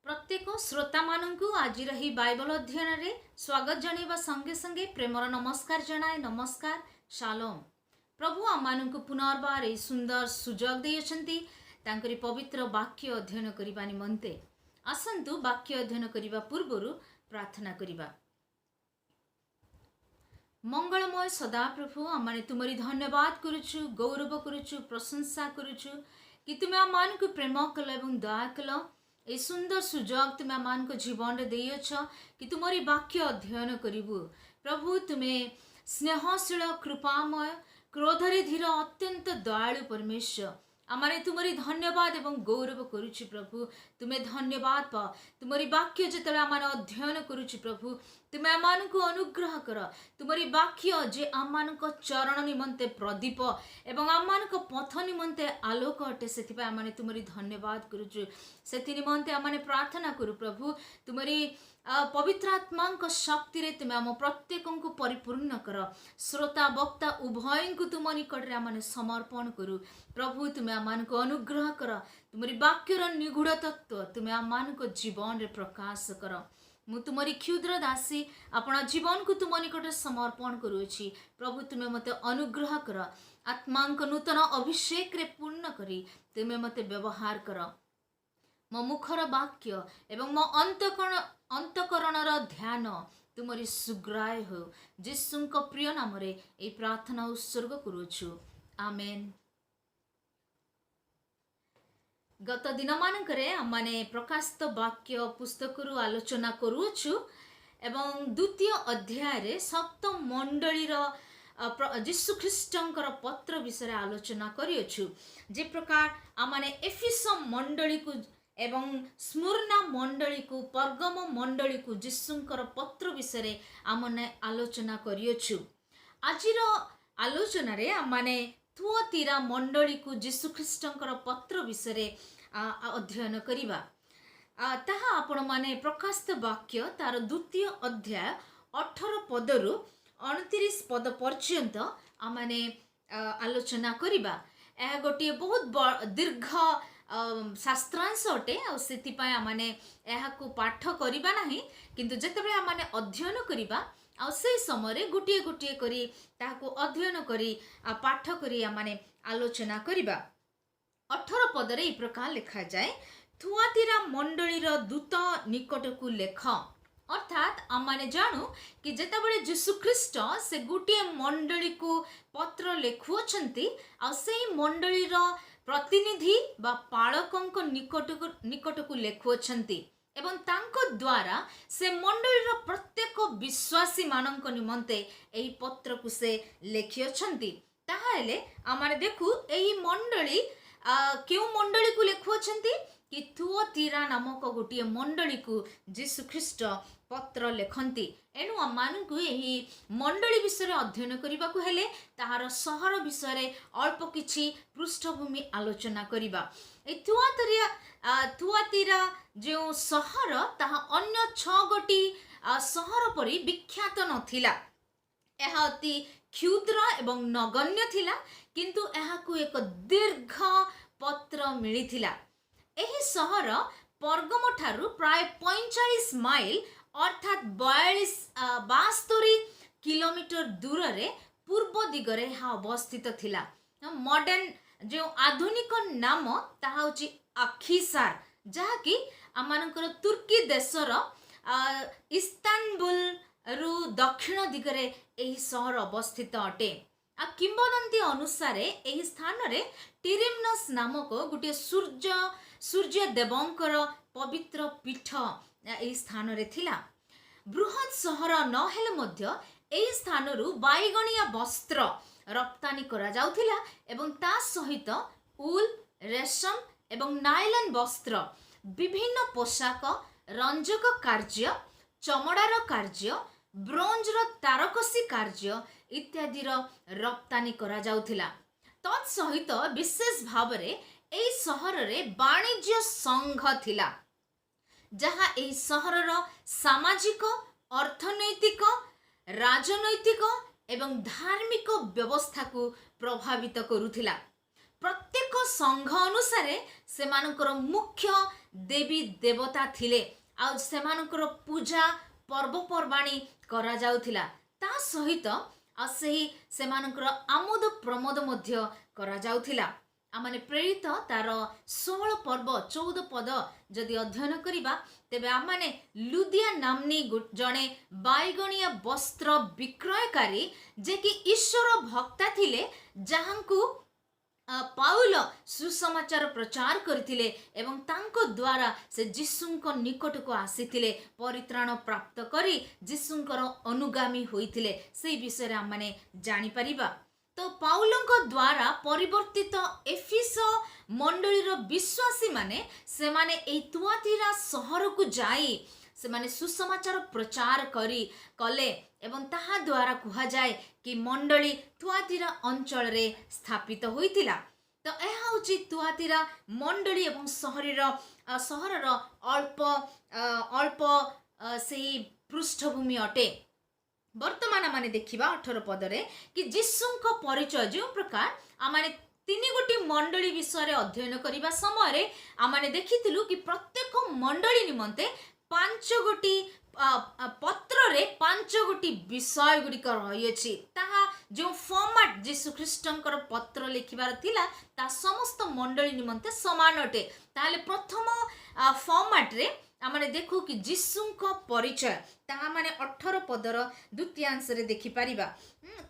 प्रत्येक श्रोता मानू आज बाइबल अध्ययन रे स्वागत जनाइबा संगे संगे प्रेमर नमस्कार जनाए। नमस्कार शालोम। प्रभु आम पुनर्बार ए सुंदर सुजोग देइछन्ति तांकरी पवित्र वाक्य अध्ययन करिबा निमन्ते। आसन्तु वाक्य अध्ययन करिबा पूर्वरु प्रार्थना करिबा। मंगलमय सदाप्रभु आमे तुमरी धन्यवाद करुछु, गौरव करुछु, प्रशंसा करुछु कि तुमे आम प्रेम कल एवं दया कल। ए सुंदर सुजोग तुम आम जीवन रे देइछ कि तुमरी वाक्य अध्ययन करिबु। प्रभु तुमे स्नेहशील, कृपामय, क्रोधरे धीर, अत्यंत दयालु परमेश्वर। आमाने तुमरी धन्यवाद एवं गौरव करुछि प्रभु। तुम्हें धन्यवाद पा तुमरी वाक्य जतले आमाने अध्ययन करुछि प्रभु। तुम्हें आमानकु अनुग्रह कर। तुमरी वाक्य जे आमानक चरण निमंते प्रदीप एवं आमानक पथ निमंते आलोक अटे। सेथिपा आमाने तुमरी धन्यवाद करुछु। सेथि निमंते आमाने प्रार्थना करू प्रभु। तुमरी पवित्र आत्मा शक्ति रे तुम आम प्रत्येक को परिपूर्ण कर। श्रोता वक्ता उभय को तुम निकट आम समर्पण करू प्रभु। तुम आम अनुग्रह कर। तुमरी वाक्यर निगूढ़ तत्व तुम आम जीवन रे प्रकाश कर। मु तुमरी क्षुद्र दासी अपना जीवन को तुम निकट समर्पण करुछि प्रभु। तुम्हें मते अनुग्रह कर। आत्मा नूतन अभिषेक रे पूर्ण करी तुम्हें मते व्यवहार कर। मो मुखर वाक्य एवं मो अंतकरणर ध्यान तुमरी सुग्राय हो। जीसुंक प्रिय नाम रे ए प्रार्थना उत्सर्ग करुछु। आमेन। गत दिन मानकरे आमने प्रकाशित वाक्य पुस्तक आलोचना करुछु एवं द्वितीय अध्याय रे सप्तम मंडलीर जीशु ख्रीष्टंकर पत्र विषय आलोचना करियछु। जे प्रकार आमने एफिस मंडली को एवं स्मुर्ना मंडली को, परगम मंडली को जीशुंकर पत्र विषय आमने आलोचना करियछु। आजिर आलोचना रे आमने थुआतीरा मंडली को जीशु ख्रीष्टंकर पत्र विषय अध्ययन करिबा। ताहा आपण माने प्रकाशित वाक्य तार द्वितीय अध्याय 18 पदरु 29 पद पर्यंत आमने आलोचना करिबा। यह गोटे बहुत दीर्घ शास्त्रांश अटे। आउ आमने को पाठ करिबा नाही, किंतु जेतेबेले आमने अध्ययन करिबा आ से समय गोटे गोटे करी ताको अध्ययन करी पाठ करी आमने आलोचना करिबा। 18 पदरे ई प्रकार लिखा जाए, थुआतीरा मंडलीर दूत निकट को लेख। अर्थात आमने जानू कि जेतेबेले यीशु ख्रीष्ट से गोटे मंडली को पत्र लिखुछंती आ सेही मंडलीर प्रतिनिधि बा पालकंक निकट को लिखुछंती एवं तांको द्वारा से मंडलीर प्रत्येक विश्वासी मानक निमंते एही पत्र को से लिखिछंती। ताहाले आमाने देखु एही मंडली केउ मंडली को लिखुछंती कि थुआतीरा नामक गोटे मंडली को यीशु ख्रीष्ट पत्र लिखंती। एनु आमानकु एही मंडली विषय अध्ययन करिबा को हेले ताहार सहर विषय अल्प किछि पृष्ठभूमि आलोचना करिबा। ए थुआतीरा जो सहर ताहा अन्य 6 गोटी सहर परि विख्यात नथिला। एहा अति क्षुद्र एवं नगण्य थिला, किंतु एहाकु एक दीर्घ पत्र मिलिथिला। एही सहर परगम ठारू प्राय 45 माइल अर्थात 72 किलोमीटर दूर रे पूर्व दिगरे अवस्थित थिला। मॉडर्न जो आधुनिक नाम ताहा होची अखिसार, जहाँकि आमानकर तुर्की देशर इस्तानबुल रु दक्षिण दिगरे एही सहर अवस्थित अटे। किंवदंती अनुसारे एही स्थान रे टिरिमनस नामक गोटे सूर्य देवंकर पवित्र पीठ एही स्थान रे थिला। बृहत सहर न हेले मध्य एही स्थान रु बाइगणिया वस्त्र रप्तानी करा जाउथिला एवं ता सहित उल, रेशम एवं नायलन वस्त्र, विभिन्न पोशाक, रंजक कार्य, चमड़ार कार्य, ब्रोंजर तारकसी कार्य इत्यादि रप्तानी करा जाउथिला। तत्सहित विशेष भाव रे एही सहर रे वाणिज्य संघ थिला, जहाँ एही सहरर सामाजिक, अर्थनैतिक, राजनैतिक एवं धार्मिक व्यवस्था को प्रभावित करुथिला। प्रत्येक संघ अनुसार सेमानकर मुख्य देवी देवता थिले आ सेमानकर पूजा पर्वपर्वाणी करा जाउथिला ता सहित आ सही सेमानकर आमोद प्रमोद मध्य करा जाउथिला आमाने प्रेरित तार 16 पर्व 14 पद जदि अध्ययन करिबा तेबे आमाने लुदिया नामनी जणे बाइगणिया वस्त्र विक्रयकारी जे कि ईश्वर भक्ता थिले जहांकु पाउल सुसमाचार प्रचार करथिले एवं तांको द्वारा से जीशुंको निकट को आसीथिले परित्राण प्राप्त करी जीशुंकर अनुगामी होइथिले सेही विषय रे आमाने जानि परिबा। तो पाउलंको द्वारा परिवर्तित एफिस मंडलीर विश्वासी माने सेमाने एई तुआतीरा सहर को जाई सेमाने सुसमाचार प्रचार करी कले एवं ताहा द्वारा कुहा जाए कि मंडली तुआतीरा अंचल रे स्थापित होइतिला। तो यह हूँ तुआतीरा मंडली एवं सहरर अल्प अल्प से पृष्ठभूमि अटे। वर्तमान माने देखिबा 18 पदरे कि जीशुंको परिचय जो प्रकार आमाने 3 गोटी मंडली विषय अध्ययन करिबा समय रे आमाने देखिथिलु कि प्रत्येक मंडली निमंते 5 गोटी पत्र रे 5 गोटी विषय गुडी रही ताहा जो फॉर्मेट जीशु ख्रीष्टंकर पत्र लिखिबार थिला ता समस्त मंडली निमंते समान अटे। ताले प्रथम फॉर्मेट रे आमाने देखु कि जीशुंको परिचय ताहा माने 18 पदर द्वितीयांश रे देखि परिबा।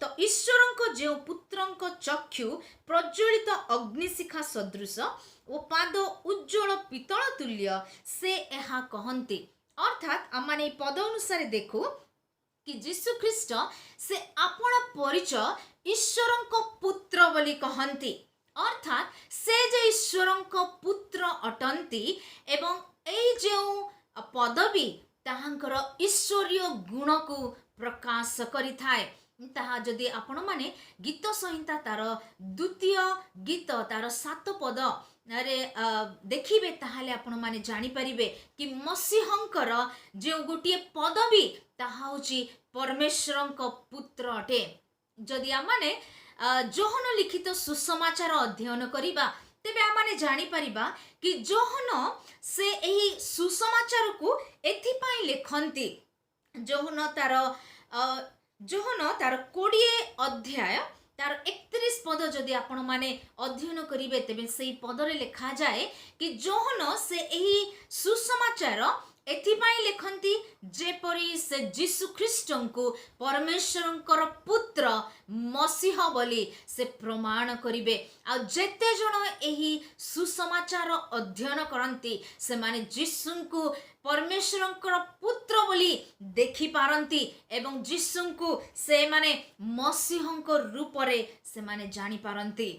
तो ईश्वरंको जो पुत्रंको चक्षु प्रज्वलित अग्निशिखा सदृश ओ पाद उज्जवल पितल तुल्य से एहा कहंती अर्थात आमाने पद अनुसार देखु कि जीशु ख्रीष्ट से आपण परिचय ईश्वरंको पुत्र बोली कहंती अर्थात से जे ईश्वरंको पुत्र अटंती एवं एई जो पदवी ताहांकर ईश्वरीय गुण को प्रकाश करि थाए। ताहा जदि आपण माने गीत संहिता तार द्वितीय गीत तार 7 पद अरे देखिबे ताहाले आपण माने जानि परिबे कि मसीहंकर जो गोटे पदवी ताहा होची परमेश्वरंको पुत्र अटे। जदि आमाने जोहन लिखित सुसमाचार अध्ययन करिबा तेबे आमाने जानि परिबा कि जोहन से एही सुसमाचार को एथिपाई लेखंती जोहन तार 20 अध्याय तार 31 पद जदि आपण माने अध्ययन करिवे तेबे सेही पदरे लिखा जाए कि जोहन से एही सुसमाचार एथिपाई लेखंती जेपरी से जीशु ख्रीष्टंको परमेश्वरंकर पुत्र मसीह बोली से प्रमाण करिवे आ जेते जण एही सुसमाचार अध्ययन करंती से माने जीशुंको परमेश्वरंकर पुत्र बोली देखि पारंती एवं जीशुंको से माने मसीहंको रूप रे से माने जानि पारंती।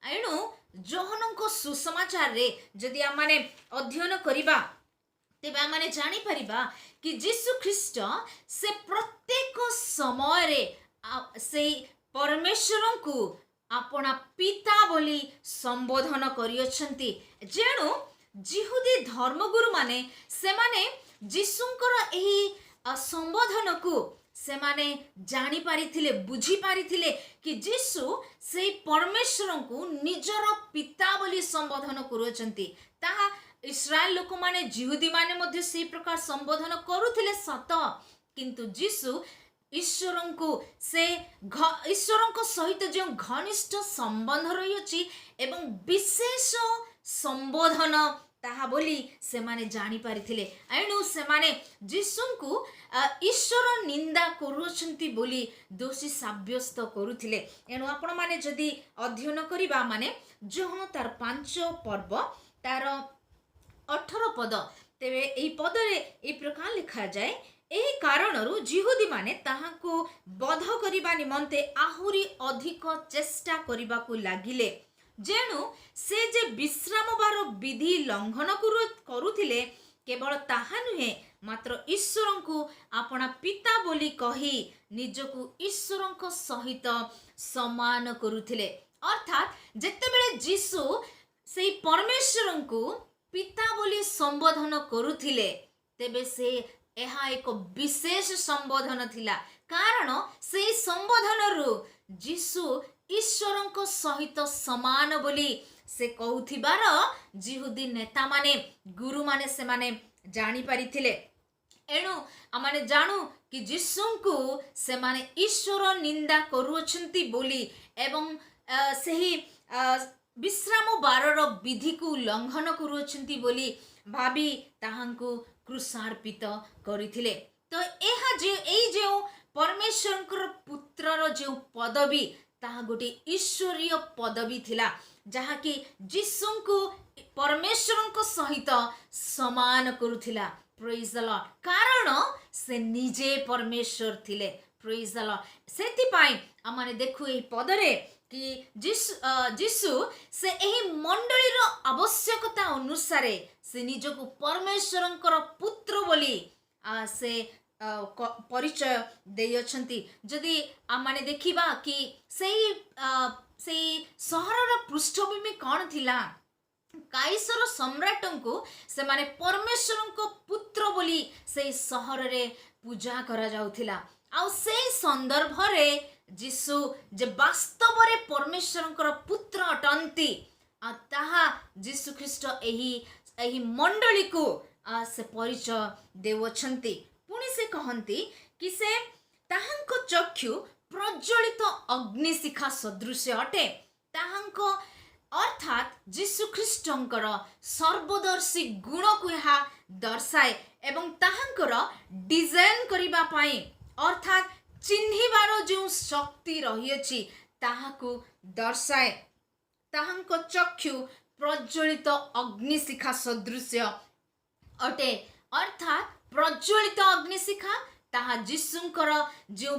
एणु जोहनंको सुसमाचार रे जदि आमाने अध्ययन करिबा तेबे आमाने जानि परिबा कि जीशु ख्रीष्ट से प्रत्येक समय रे से परमेश्वरन को अपना पिता बोली संबोधन करियछंती। जेणु जिहुदी धर्मगुरु माने से माने जीशुंकर एही संबोधन को से माने जानि पारिथिले बुझी पारिथिले कि जीशु से परमेश्वरन को निजर पिता बोली संबोधन करुछंती। ताहा इस्राएल लोक माने जिहुदी माने मध्य से प्रकार संबोधन करुथिले सत किंतु जीशु ईश्वरंको से ईश्वरंको सहित जो घनिष्ठ संबंध रही अछि एवं विशेष संबोधन ताहा बोली से माने जानि पारिथिले। एणु से माने जीशुंको ईश्वर निंदा करुछंती बोली दोषी साब्यस्त करुथिले। एणु आपण माने जदि अध्ययन करिबा माने जोहन तार 5 पर्व तार 18 पद तेबे एई पदरे ए प्रकार लिखा जाए एही कारणरू जिहुदी माने ताहाको बध करिबा निमंते आहुरी अधिक चेष्टा करिबाकू लागिले जेणु से जे विश्रामबार विधि लंघन करुथिले केवल ताहा नुहे मात्र ईश्वरंको अपना पिता बोली कही निजकू ईश्वरंको सहित समान करुथिले। अर्थात जेतेबेले जीशु सेई परमेश्वरंको पिता बोली संबोधन करुथिले तेबे से एहा एक विशेष संबोधन थिला कारण से संबोधन रु जीशु ଈଶ୍ୱରଙ୍କ ସହିତ ସମାନ ବୋଲି ସେ କହୁଥିବାର ଜିହୁଦୀ ନେତାମାନେ ଗୁରୁମାନେ ସେମାନେ ଜାଣିପାରିଥିଲେ। ଏଣୁ ଆମମାନେ ଜାଣୁ କି ଯୀଶୁଙ୍କୁ ସେମାନେ ଈଶ୍ୱର ନିନ୍ଦା କରୁଅଛନ୍ତି ବୋଲି ଏବଂ ସେହି ବିଶ୍ରାମ ବାରର ବିଧିକୁ ଲଙ୍ଘନ କରୁଅଛନ୍ତି ବୋଲି ଭାବି ତାହାଙ୍କୁ କ୍ରୁଶାର୍ପିତ କରିଥିଲେ। ତ ଏହା ଏଇ ଯେଉଁ ପରମେଶ୍ୱରଙ୍କର ପୁତ୍ରର ଯେଉଁ ପଦବୀ ତାହା ଗୋଟିଏ ଈଶ୍ୱରୀୟ ପଦବୀ ଥିଲା, ଯାହାକି ଯୀଶୁଙ୍କୁ ପରମେଶ୍ୱରଙ୍କ ସହିତ ସମାନ କରୁଥିଲା। ପ୍ରେଜ୍ ଦ ଲର୍ଡ। କାରଣ ସେ ନିଜେ ପରମେଶ୍ୱର ଥିଲେ। ପ୍ରେଜ୍ ଦ ଲର୍ଡ। ସେଥିପାଇଁ ଆମେ ଦେଖୁ ଏହି ପଦରେ କି ଯୀଶୁ ସେ ଏହି ମଣ୍ଡଳୀର ଆବଶ୍ୟକତା ଅନୁସାରେ ସେ ନିଜକୁ ପରମେଶ୍ୱରଙ୍କର ପୁତ୍ର ବୋଲି ସେ ପରିଚୟ ଦେଇଅଛନ୍ତି। ଯଦି ଆମେ ଦେଖିବା କି ସେଇ ସହରର ପୃଷ୍ଠଭୂମି କ'ଣ ଥିଲା, କାଇସର ସମ୍ରାଟଙ୍କୁ ସେମାନେ ପରମେଶ୍ୱରଙ୍କ ପୁତ୍ର ବୋଲି ସେଇ ସହରରେ ପୂଜା କରାଯାଉଥିଲା। ଆଉ ସେଇ ସନ୍ଦର୍ଭରେ ଯୀଶୁ ଯେ ବାସ୍ତବରେ ପରମେଶ୍ୱରଙ୍କର ପୁତ୍ର ଅଟନ୍ତି, ତାହା ଯୀଶୁ ଖ୍ରୀଷ୍ଟ ଏହି ମଣ୍ଡଳୀକୁ ସେ ପରିଚୟ ଦେଉଅଛନ୍ତି। ପୁଣି ସେ କହନ୍ତି କି ସେ ତାହାଙ୍କ ଚକ୍ଷୁ ପ୍ରଜ୍ୱଳିତ ଅଗ୍ନିଶିଖା ସଦୃଶ୍ୟ ଅଟେ। ତାହାଙ୍କ ଅର୍ଥାତ୍ ଯୀଶୁ ଖ୍ରୀଷ୍ଟଙ୍କର ସର୍ବଦର୍ଶୀ ଗୁଣକୁ ଏହା ଦର୍ଶାଏ ଏବଂ ତାହାଙ୍କର ଡିଜାଇନ୍ କରିବା ପାଇଁ ଅର୍ଥାତ୍ ଚିହ୍ନିବାର ଯେଉଁ ଶକ୍ତି ରହିଅଛି ତାହାକୁ ଦର୍ଶାଏ। ତାହାଙ୍କ ଚକ୍ଷୁ ପ୍ରଜ୍ୱଳିତ ଅଗ୍ନିଶିଖା ସଦୃଶ୍ୟ ଅଟେ। ଅର୍ଥାତ୍ ପ୍ରଜ୍ୱଳିତ ଅଗ୍ନିଶିଖା ତାହା ଯୀଶୁଙ୍କର ଯେଉଁ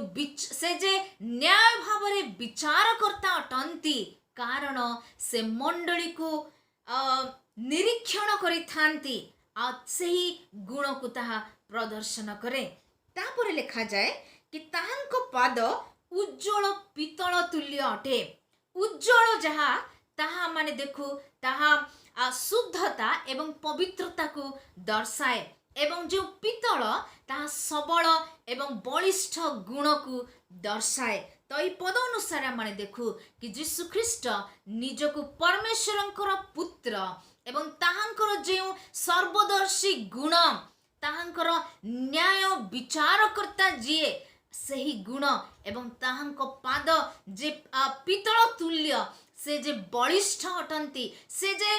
ସେ ଯେ ନ୍ୟାୟ ଭାବରେ ବିଚାରକର୍ତ୍ତା ଅଟନ୍ତି, କାରଣ ସେ ମଣ୍ଡଳୀକୁ ନିରୀକ୍ଷଣ କରିଥାନ୍ତି ଆଉ ସେହି ଗୁଣକୁ ତାହା ପ୍ରଦର୍ଶନ କରେ। ତାପରେ ଲେଖାଯାଏ କି ତାହାଙ୍କ ପାଦ ଉଜ୍ଜ୍ୱଳ ପିତ୍ତଳ ତୁଲ୍ୟ ଅଟେ। ଉଜ୍ଜ୍ୱଳ ଯାହା ତାହା ମାନେ ଦେଖୁ ତାହା ଶୁଦ୍ଧତା ଏବଂ ପବିତ୍ରତାକୁ ଦର୍ଶାଏ ଏବଂ ଯେଉଁ ପିତ୍ତଳ ତାହା ସବଳ ଏବଂ ବଳିଷ୍ଠ ଗୁଣକୁ ଦର୍ଶାଏ। ତ ଏହି ପଦ ଅନୁସାରେ ଆମେ ଦେଖୁ କି ଯୀଶୁ ଖ୍ରୀଷ୍ଟ ନିଜକୁ ପରମେଶ୍ୱରଙ୍କର ପୁତ୍ର ଏବଂ ତାହାଙ୍କର ଯେଉଁ ସର୍ବଦର୍ଶୀ ଗୁଣ, ତାହାଙ୍କର ନ୍ୟାୟ ବିଚାରକର୍ତ୍ତା ଯିଏ, ସେହି ଗୁଣ ଏବଂ ତାହାଙ୍କ ପାଦ ଯେ ପିତ୍ତଳ ତୁଲ୍ୟ, ସେ ଯେ ବଳିଷ୍ଠ ଅଟନ୍ତି, ସେ ଯେ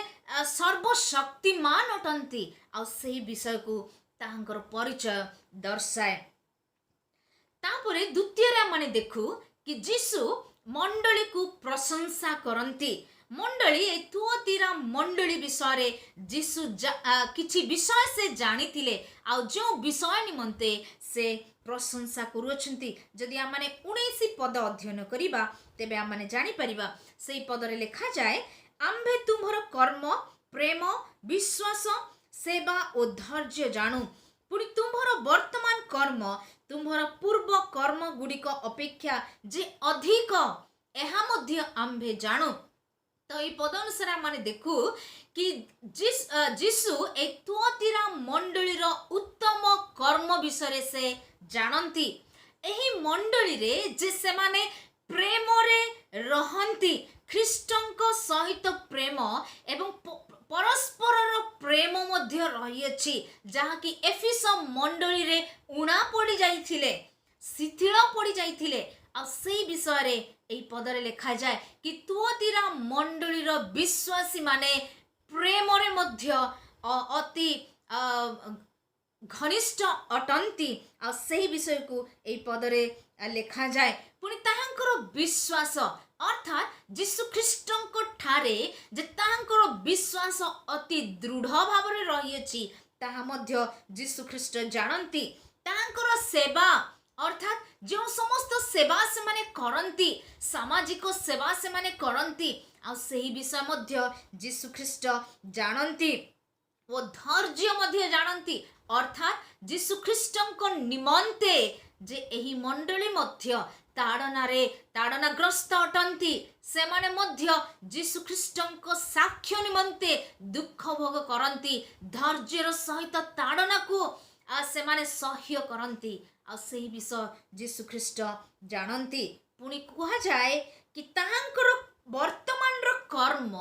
ସର୍ବଶକ୍ତିମାନ ଅଟନ୍ତି, ଆଉ ସେହି ବିଷୟକୁ ତାହାଙ୍କର ପରିଚୟ ଦର୍ଶାଏ। ତାପରେ ଦ୍ୱିତୀୟରେ ଆମେ ଦେଖୁ କି ଯୀଶୁ ମଣ୍ଡଳୀକୁ ପ୍ରଶଂସା କରନ୍ତି। ମଣ୍ଡଳୀ ଏ ତୁଆତିରା ମଣ୍ଡଳୀ ବିଷୟରେ ଯୀଶୁ କିଛି ବିଷୟ ସେ ଜାଣିଥିଲେ ଆଉ ଯେଉଁ ବିଷୟ ନିମନ୍ତେ ସେ ପ୍ରଶଂସା କରୁଅଛନ୍ତି। ଯଦି ଆମେ 19 ପଦ ଅଧ୍ୟୟନ କରିବା ତେବେ ଆମେ ଜାଣିପାରିବା। ସେହି ପଦରେ ଲେଖାଯାଏ, ଆମ୍ଭେ ତୁମ୍ଭର କର୍ମ, ପ୍ରେମ, ବିଶ୍ୱାସ, ସେବା ଓ ଧୈର୍ଯ୍ୟ ଜାଣୁ। ପୁଣି ତୁମ୍ଭର ବର୍ତ୍ତମାନ କର୍ମ ତୁମ୍ଭର ପୂର୍ବ କର୍ମ ଗୁଡ଼ିକ ଅପେକ୍ଷା ଯେ ଅଧିକ, ଏହା ମଧ୍ୟ ଆମ୍ଭେ ଜାଣୁ। ତ ଏହି ପଦ ଅନୁସାରେ ଆମେ ଦେଖୁ କି ଯୀଶୁ ଏ ତୁଆତିରା ମଣ୍ଡଳୀର ଉତ୍ତମ କର୍ମ ବିଷୟରେ ସେ ଜାଣନ୍ତି। ଏହି ମଣ୍ଡଳୀରେ ଯେ ସେମାନେ ପ୍ରେମରେ ରହନ୍ତି, ଖ୍ରୀଷ୍ଟଙ୍କ ସହିତ ପ୍ରେମ ଏବଂ ପରସ୍ପରର ପ୍ରେମ ମଧ୍ୟ ରହିଅଛି, ଯାହାକି ଏଫିସ ମଣ୍ଡଳୀରେ ଉଣା ପଡ଼ି ଯାଇଥିଲେ, ଶିଥିଳ ପଡ଼ି ଯାଇଥିଲେ। ଆଉ ସେଇ ବିଷୟରେ ଏହି ପଦରେ ଲେଖାଯାଏ କି ତୁଆତିରା ମଣ୍ଡଳୀର ବିଶ୍ୱାସୀ ମାନେ ପ୍ରେମରେ ମଧ୍ୟ ଅତି ଘନିଷ୍ଠ ଅଟନ୍ତି। ଆଉ ସେହି ବିଷୟକୁ ଏହି ପଦରେ ଲେଖାଯାଏ। ପୁଣି ତାହାଙ୍କର ବିଶ୍ୱାସ ଅର୍ଥାତ୍ ଯୀଶୁ ଖ୍ରୀଷ୍ଟଙ୍କ ଠାରେ ଯେ ତାହାଙ୍କର ବିଶ୍ୱାସ ଅତି ଦୃଢ଼ ଭାବରେ ରହିଅଛି, ତାହା ମଧ୍ୟ ଯୀଶୁ ଖ୍ରୀଷ୍ଟ ଜାଣନ୍ତି। ତାହାଙ୍କର ସେବା ଅର୍ଥାତ୍ ଯେଉଁ ସମସ୍ତ ସେବା ସେମାନେ କରନ୍ତି, ସାମାଜିକ ସେବା ସେମାନେ କରନ୍ତି, ଆଉ ସେହି ବିଷୟ ମଧ୍ୟ ଯୀଶୁ ଖ୍ରୀଷ୍ଟ ଜାଣନ୍ତି ଓ ଧୈର୍ଯ୍ୟ ମଧ୍ୟ ଜାଣନ୍ତି। ଅର୍ଥାତ୍ ଯୀଶୁ ଖ୍ରୀଷ୍ଟଙ୍କ ନିମନ୍ତେ ଯେ ଏହି ମଣ୍ଡଳୀ ମଧ୍ୟ ତାଡ଼ନାଗ୍ରସ୍ତ ଅଟନ୍ତି, ସେମାନେ ମଧ୍ୟ ଯୀଶୁ ଖ୍ରୀଷ୍ଟଙ୍କ ସାକ୍ଷ୍ୟ ନିମନ୍ତେ ଦୁଃଖ ଭୋଗ କରନ୍ତି, ଧୈର୍ଯ୍ୟର ସହିତ ତାଡ଼ନାକୁ ସେମାନେ ସହ୍ୟ କରନ୍ତି। ଆଉ ସେହି ବିଷୟ ଯୀଶୁ ଖ୍ରୀଷ୍ଟ ଜାଣନ୍ତି। ପୁଣି କୁହାଯାଏ कि ताहांकर वर्तमानर कर्म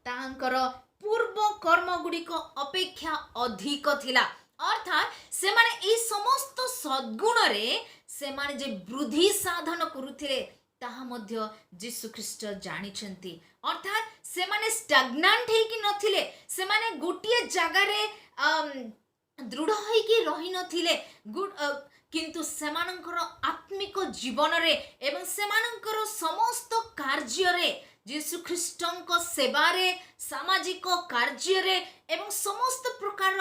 ताहांकर पूर्व कर्म गुड़िक अपेक्षा अधिक थिला। अर्थात से माने ए समस्त सद्गुण रे से माने जे वृद्धि साधन करुथिले ताहा मध्य जीशु ख्रीष्ट जानिछंती। अर्थात से माने स्टैग्नांट हे कि नथिले, से माने गोटिए जगह रे दृढ़ है कि रही नथिले, किंतु सेमानंकर आत्मिक जीवन रे एवं सेमानंकर समस्त कार्य रे जीशु ख्रीष्टଙ୍କ सेवारे सामाजिक कार्य रे एवं समस्त प्रकार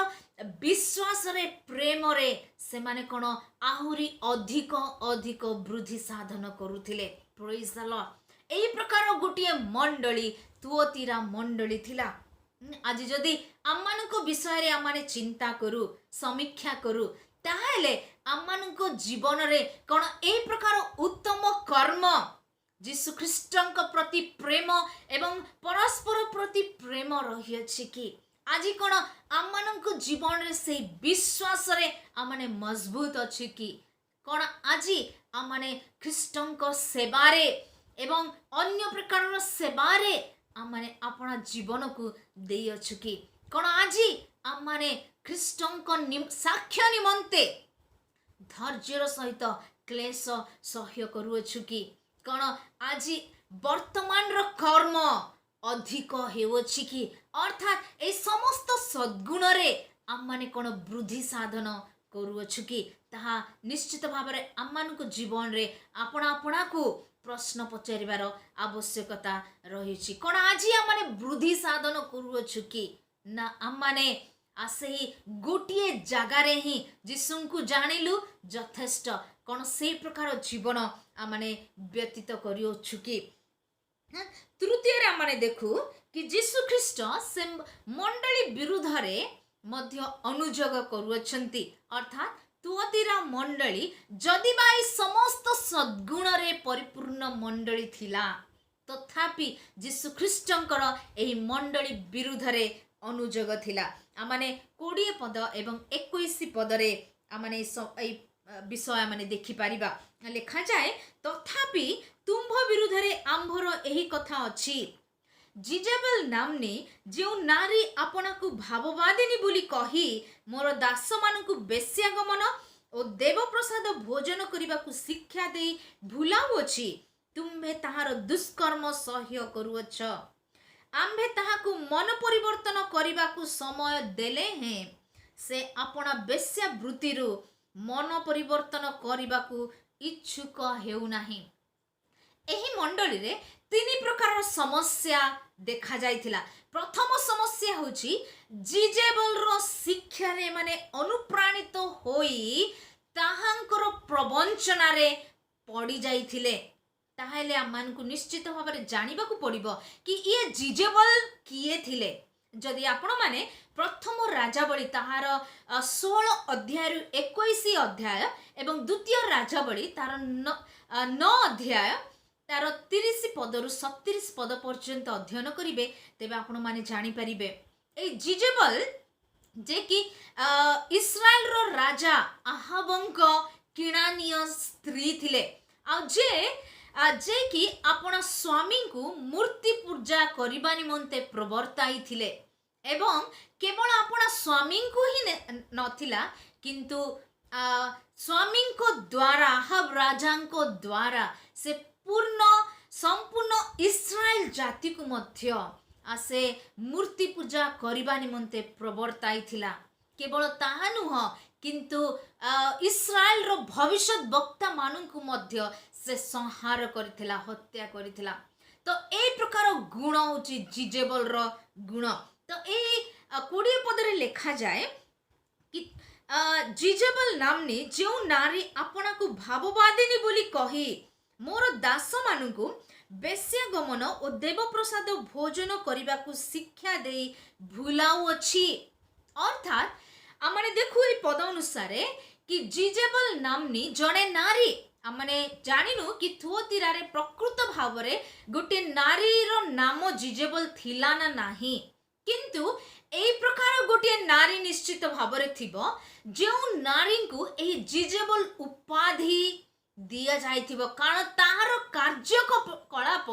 विश्वास रे प्रेम रे से माने कोन आहुरी अधिक अधिक वृद्धि साधन करुथिले। Praise the Lord. एही प्रकार गोटिए मंडली तुअतीरा मंडली थिला। आज जदि आम्मानको विषय रे आमाने चिंता करू समीक्षा करू ताहेले आम्मानको जीवन रे कोन एही प्रकार उत्तम कर्म जीशु ख्रीष्टଙ୍କ प्रति प्रेम एवं परस्पर प्रति प्रेम रही अछि कि आज कोन आम्मानको जीवन रे से विश्वास रे आमाने मजबूत अछि कि कोन आज आमाने ख्रीष्टଙ୍କ सेवा रे एवं अन्य प्रकार सेवा रे आमाने अपना जीवन को देई अछि कि कोन आज आमाने ख्रीष्टଙ୍କ साक्ष्य निमंते धैर्यर सहित क्लेश सह्य करूछु कि कौन आज वर्तमान रो कर्म अधिक हेउछि कि अर्थात ए समस्त सद्गुण रे आम्माने कोन वृद्धि साधन करूछु कि ताहा निश्चित भाव रे आम्मानको जीवन रे अपना अपना को प्रश्न पचारिबार आवश्यकता रहिछि। कोन आज आम्माने वृद्धि साधन करूछु कि ना आम्माने आसे ही गोटिए जगह रे ही जीशुଙ୍କୁ जानिलु यथेष्ट कोन से प्रकार जीवन आमाने व्यतीत करियोछु कि। तृतीय रे आमाने देखु कि जीशु ख्रीष्ट से मंडली विरुद्ध रे मध्य अनुजोग करूछंती। अर्थात तुअतीरा मंडली जदि बाई समस्त सद्गुण रे परिपूर्ण मंडली थिला तथापि जीशु ख्रीष्टଙ୍କର एही मंडली विरुद्ध रे अनुजोग थिला। आमाने 20 पद एवं 21 पद रे आमाने विषय माने देखि पारिबा। लिखा जाए तथापि तुम्भ विरुद्ध रे आंभर एही कथा अछि, जिजेबेल नामनी जो नारी आपना को भाववादिनी बोली कही मोर दास मानकु बेश्यागमन और देवप्रसाद भोजन करने को शिक्षा दे भूलाउछि, तुम्भे ताहार दुष्कर्म सह्य करूअछ। आम्भे ताहाकु मन परिवर्तन करने को समय देले हैं, से अपना बेश्या वृत्तिरु मन परिवर्तन करने को इच्छुक हेउ नाही। एही मंडली रे तीन प्रकार समस्या देखा जाइथिला। प्रथम समस्या होची जिजेबल रो शिक्षा रे माने अनुप्राणित होई ताहांकर प्रवंचना रे पड़ी जाइथिले। ताहेले आमान को निश्चित भाव रे जानिबा को पड़िबो कि ये जिजेबल किए थिले। जदि आपण माने प्रथम राजावली ताहार 16 अध्याय रु 21 अध्याय एवं द्वितीय राजावली तार 9 अध्याय तार 30 पद रु 37 पद पर्यंत अध्ययन करिवे तेबे आपण माने जानि परिबे ए जिजेबल जे कि इस्राएल रो राजा आहाबंक किणानिय स्त्री थिले आ जे कि आपण स्वामी को मूर्ति पूजा करिबा निमंते प्रवर्ताई थिले एवं केवल आपण स्वामी को ही नथिला किंतु स्वामी को द्वारा आहाब राजा को द्वारा से पूर्ण संपूर्ण इस्राएल जाति को मध्य आसे मूर्ति पूजा करिबा निमंते प्रवर्ताई थिला। केवल ताहा नुह किंतु इस्राएल रो भविष्य वक्ता मानन को मध्य से संहार करथिला, हत्या करथिला। तो ए प्रकार गुण होची जिजेबल रो गुण। तो ए 20 पद रे लिखा जाए कि जिजेबल नामनी जो नारी आपना को भाववादिनी बोली कही मोर दास मानकु बेश्यागमन और देवप्रसाद भोजन करने को शिक्षा दे भूलाउछि। अर्थात आमने देखु ए पद अनुसार कि जिजेबल नामनी जड़े नारी आमने जानिनु कि थुअतीरा रे प्रकृत भाव रे गोटे नारी रो नाम जिजेबल थिला ना नाही, किंतु एई प्रकार गोटे नारी निश्चित भाव रे थिबो जो नारी को एई जिजेबल उपाधि दिया जाइथिबो कारण ताहार कार्यकलाप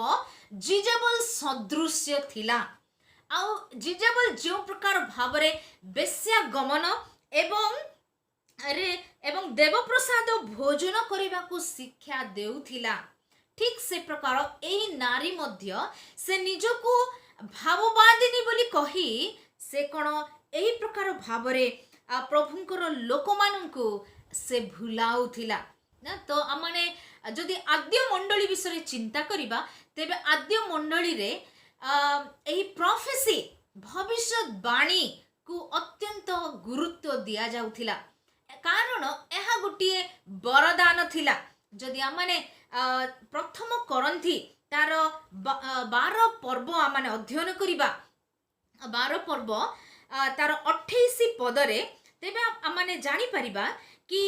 जिजेबल सदृश्य थिला। आउ जिजेबल जो प्रकार भावरे बेश्या गमन एवं एवं देवप्रसाद भोजन करने शिक्षा देउथिला, ठीक से प्रकार एही नारी मध्य से निजको भाववादिनी बोली कही से कौन एही प्रकार भावरे प्रभुंकर लोक मानू से भुलाउथिला ना। तो आमने जदि आद्य मंडली विषय चिंता करिबा तेबे आद्य मंडली रे एही प्रोफेसी भविष्यवाणी को अत्यंत गुरुत्व दिया जाउथिला कारण यह गोटे वरदान थिला। जदि आमने प्रथम करंथी तार 12 पर्व आमने अध्ययन करिबा 12 पर्व तार 28 पदरे तेबे आमने जानी परिबा कि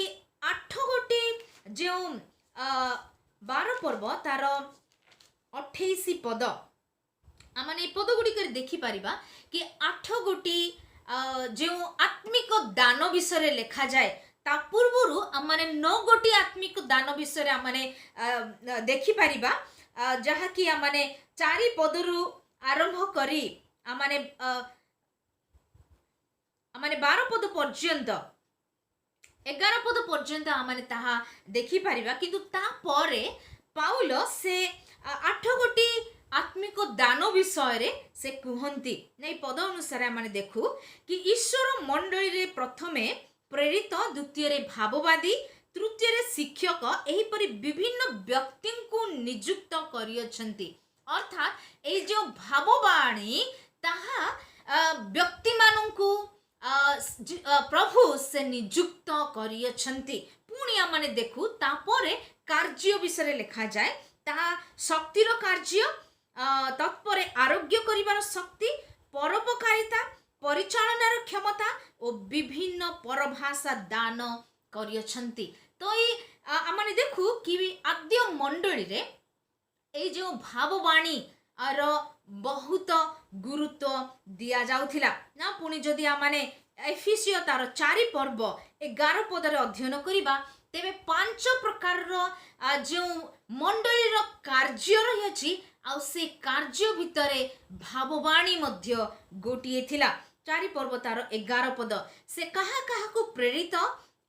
8 गोटी जो 12 पर्व तार 28 पद आमने पद गुडी कर देखि परिबा कि 8 गोटी जो आत्मिक दान विषय लिखा जाए ता पूर्वरु आमने 9 गोटी आत्मिक दान विषय आमने देखि परिबा जहा कि आमने 4 पदरु आरंभ करी आमने 12 पद पर्यंत 11 पद पर्यंत आमने ताहा देखि परिबा किंतु ता परे पाउल से 8 गोटी आत्मिक दान विषय रे से कहती नहीं पद अनुसार आमने देखु कि ईश्वर मंडली रे प्रथमे प्रेरित, द्वितीय रे भाववादी, तृतीय रे शिक्षक एहीपरि विभिन्न व्यक्ति को नियुक्त करियछंती। अर्थात ए जो भाववाणी ताहा व्यक्ति माननकु प्रभु से नियुक्त करियछंती। पुणी आमने देखु तापरे कार्य विषय लिखा जाए ताहा शक्तिर कार्य, तत्परे आरोग्य करिवार शक्ति, परोपकारिता, परिचालनार क्षमता और विभिन्न परभाषा दान करियछंती। तो ये आमने देखु कि आद्य मंडली रे ए जो भाववाणी आर बहुत गुरुत्व दिया जाउथिला ना। पुणी जदि आमने एफिसियो तार 4 पर्व 11 पदरे अध्ययन करिबा तेबे 5 प्रकार जो मंडली रो कार्य रही आ से कार्य भितरे भाववाणी मध्य गोटिए थिला। 4 पर्व तार 11 पद से कहा कहा को प्रेरित,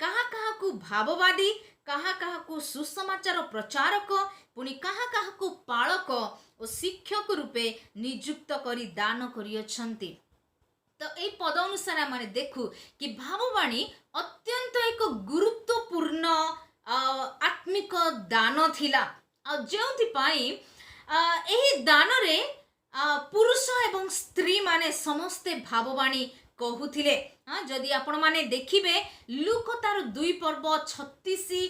कहा कहा को भाववादी, कहा कहा को सुसमाचार प्रचारक, पुणी कहा कहा को पालक और शिक्षक रूपे नियुक्त करी दान करियछंती। तो ए पद अनुसार आमने देखु कि भाववाणी अत्यंत एक गुरुत्वपूर्ण आत्मिक दान थिला आ जेउथि पाई एही दान रे पुरुष एवं स्त्री माने समस्ते भाववाणी कहूथिले। जदि आपण माने देखिबे लूक तार 2 पर्व 36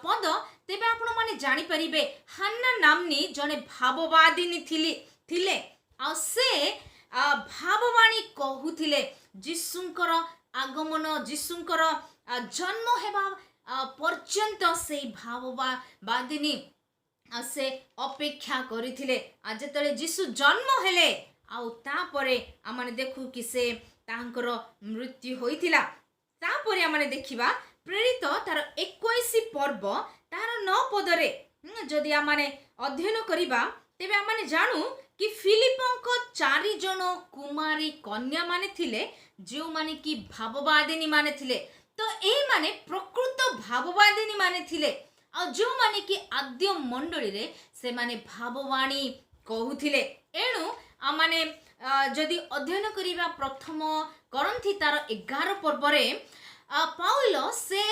पद तेबे आपण माने जानि परिबे हान्ना नामनी जने भाववादिनी थिले आ से भाववाणी कहूथिले जीशुंकर आगमन, जीशुंकर जन्म हेबा पर्यंत से भाववादिनी से अपेक्षा करिथिले। आज जेतले जीशु जन्म हेले आउ तापरे आमने देखु कि से तांकर मृत्यु होइथिला। तापरे आमने देखिबा प्रेरित तार 21 पर्व तार 9 पदरे जदि आमने अध्ययन करिबा तेबे आमने जानू कि फिलिपंको 4 जन कुमारी कन्या माने थिले जो माने कि भाववादिनी माने थिले। तो ए माने प्रकृत भाववादिनी माने थिले आ जो माने कि आद्य मंडली रे से माने भाववाणी कहूथिले। एणु आमाने जदि अध्ययन करिबा प्रथम करंथी तार 11 पर्वरे पाउल से